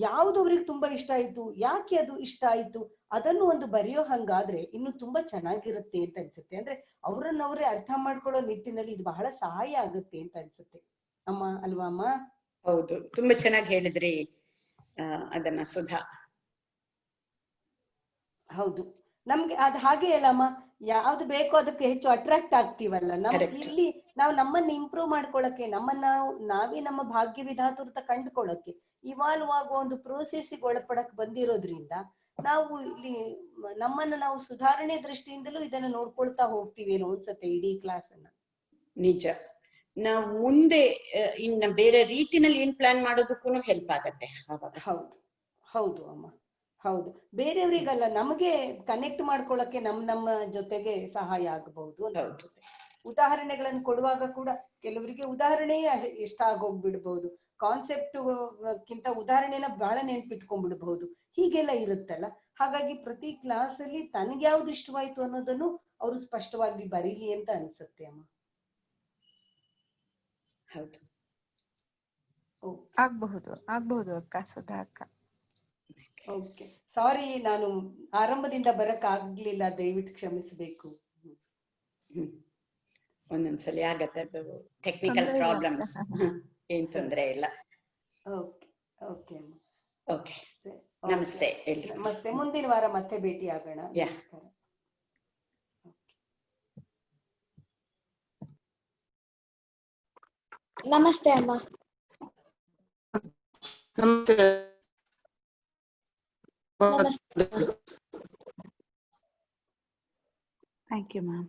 ಯಾವ್ದು ಅವ್ರಿಗೆ ತುಂಬಾ ಇಷ್ಟ ಆಯ್ತು, ಯಾಕೆ ಅದು ಇಷ್ಟ ಆಯ್ತು, ಅದನ್ನು ಒಂದು ಬರೆಯೋ ಹಂಗಾದ್ರೆ ಇನ್ನು ತುಂಬಾ ಚೆನ್ನಾಗಿರುತ್ತೆ ಅಂತ ಅನ್ಸುತ್ತೆ. ಅಂದ್ರೆ ಅವ್ರನ್ನವರೇ ಅರ್ಥ ಮಾಡ್ಕೊಳ್ಳೋ ನಿಟ್ಟಿನಲ್ಲಿ ಇದು ಬಹಳ ಸಹಾಯ ಆಗುತ್ತೆ ಅಂತ ಅನ್ಸುತ್ತೆ ಅಮ್ಮ, ಅಲ್ವಾ ಅಮ್ಮ? ಹೌದು, ತುಂಬಾ ಚೆನ್ನಾಗಿ ಹೇಳಿದ್ರಿ ಅದನ್ನ ಸುಧಾ. ಹೌದು, ನಮ್ಗೆ ಅದ್ ಹಾಗೆ ಅಲ್ಲಮ್ಮ. ಯಾವ್ದು ಬೇಕೋ ಅದಕ್ಕೆ ಹೆಚ್ಚು ಅಟ್ರಾಕ್ಟ್ ಆಗ್ತೀವಲ್ಲ. Correct. ಇಲ್ಲಿ ನಾವು ನಮ್ಮನ್ನ ಇಂಪ್ರೂವ್ ಮಾಡ್ಕೊಳಕ್ಕೆ, ನಾವೇ ನಮ್ಮ ಭಾಗ್ಯ ವಿಧಾತೃತ ಕಂಡುಕೊಳ್ಳಕ್ಕೆ, ಇವಾಲ್ವ್ ಆಗೋ ಒಂದು ಪ್ರೋಸೆಸ್ಸಿಗೆ ಒಳಪಡಕ್ ಬಂದಿರೋದ್ರಿಂದ ನಾವು ಇಲ್ಲಿ ನಮ್ಮನ್ನ ನಾವು ಸುಧಾರಣೆ ದೃಷ್ಟಿಯಿಂದಲೂ ಇದನ್ನ ನೋಡ್ಕೊಳ್ತಾ ಹೋಗ್ತೀವೇನೋ ಅನ್ಸತ್ತೆ ಇಡೀ ಕ್ಲಾಸ್ ಅನ್ನ. ನಿಜ. ನಾವು ಮುಂದೆ ಇನ್ನ ಬೇರೆ ರೀತಿನಲ್ಲಿ ಏನ್ ಪ್ಲಾನ್ ಮಾಡೋದಕ್ಕೂ ಹೆಲ್ಪ್ ಆಗತ್ತೆ ಅವಾಗ. ಹೌದು ಹೌದು ಅಮ್ಮ, ಹೌದು. ಬೇರೆಯವ್ರಿಗಲ್ಲ, ನಮಗೆ ಕನೆಕ್ಟ್ ಮಾಡ್ಕೊಳಕ್ಕೆ ನಮ್ಮ ಜೊತೆಗೆ ಸಹಾಯ ಆಗಬಹುದು ಅಂತ ಅನ್ಸುತ್ತೆ. ಉದಾಹರಣೆಗಳನ್ನು ಕೊಡುವಾಗ ಕೂಡ ಕೆಲವರಿಗೆ ಉದಾಹರಣೆ ಇಷ್ಟ ಆಗೋಗ್ಬಿಡ್ಬಹುದು, ಕಾನ್ಸೆಪ್ಟ್ ಕಿಂತ ಉದಾಹರಣೆನ ಬಹಳ ನೆನ್ಪಿಟ್ಕೊಂಡ್ಬಿಡ್ಬಹುದು, ಹೀಗೆಲ್ಲ ಇರುತ್ತಲ್ಲ. ಹಾಗಾಗಿ ಪ್ರತಿ ಕ್ಲಾಸ್ ಅಲ್ಲಿ ತನ್ಗೆ ಯಾವ್ದು ಇಷ್ಟವಾಯ್ತು ಅನ್ನೋದನ್ನು ಅವರು ಸ್ಪಷ್ಟವಾಗಿ ಬರೀಲಿ ಅಂತ ಅನ್ಸುತ್ತೆ ಅಮ್ಮ. ಹೌದು, ಆಗ್ಬಹುದು ಅಕ್ಕ, ಸುಧಾ ಅಕ್ಕ. ಓಕೆ, ಸಾರಿ ನಾನು ಆರಂಭದಿಂದ ಬರಕ್ ಆಗ್ಲಿಲ್ಲ, ದಯವಿಟ್ಟು ಕ್ಷಮಿಸಬೇಕು. ಒಂದೊಂದ್ಸಲಿ ಆಗತ್ತೆ, ಟೆಕ್ನಿಕಲ್ ಪ್ರಾಬ್ಲಮ್ಸ್. ಏನ್ ತೊಂದ್ರೆ ಇಲ್ಲ. ಓಕೆ ಓಕೆ ಅಮ್ಮ. ಓಕೆ, ನಮಸ್ತೆ ಎಲ್ರಿಗೂ. ನಮಸ್ತೆ, ಮುಂದಿನ ವಾರ ಮತ್ತೆ ಭೇಟಿ ಆಗೋಣ. ನಮಸ್ಕಾರ. ನಮಸ್ತೆ ಅಮ್ಮ. ನಮಸ್ತೆ. ನಮಸ್ತೆ. Thank you, ma'am.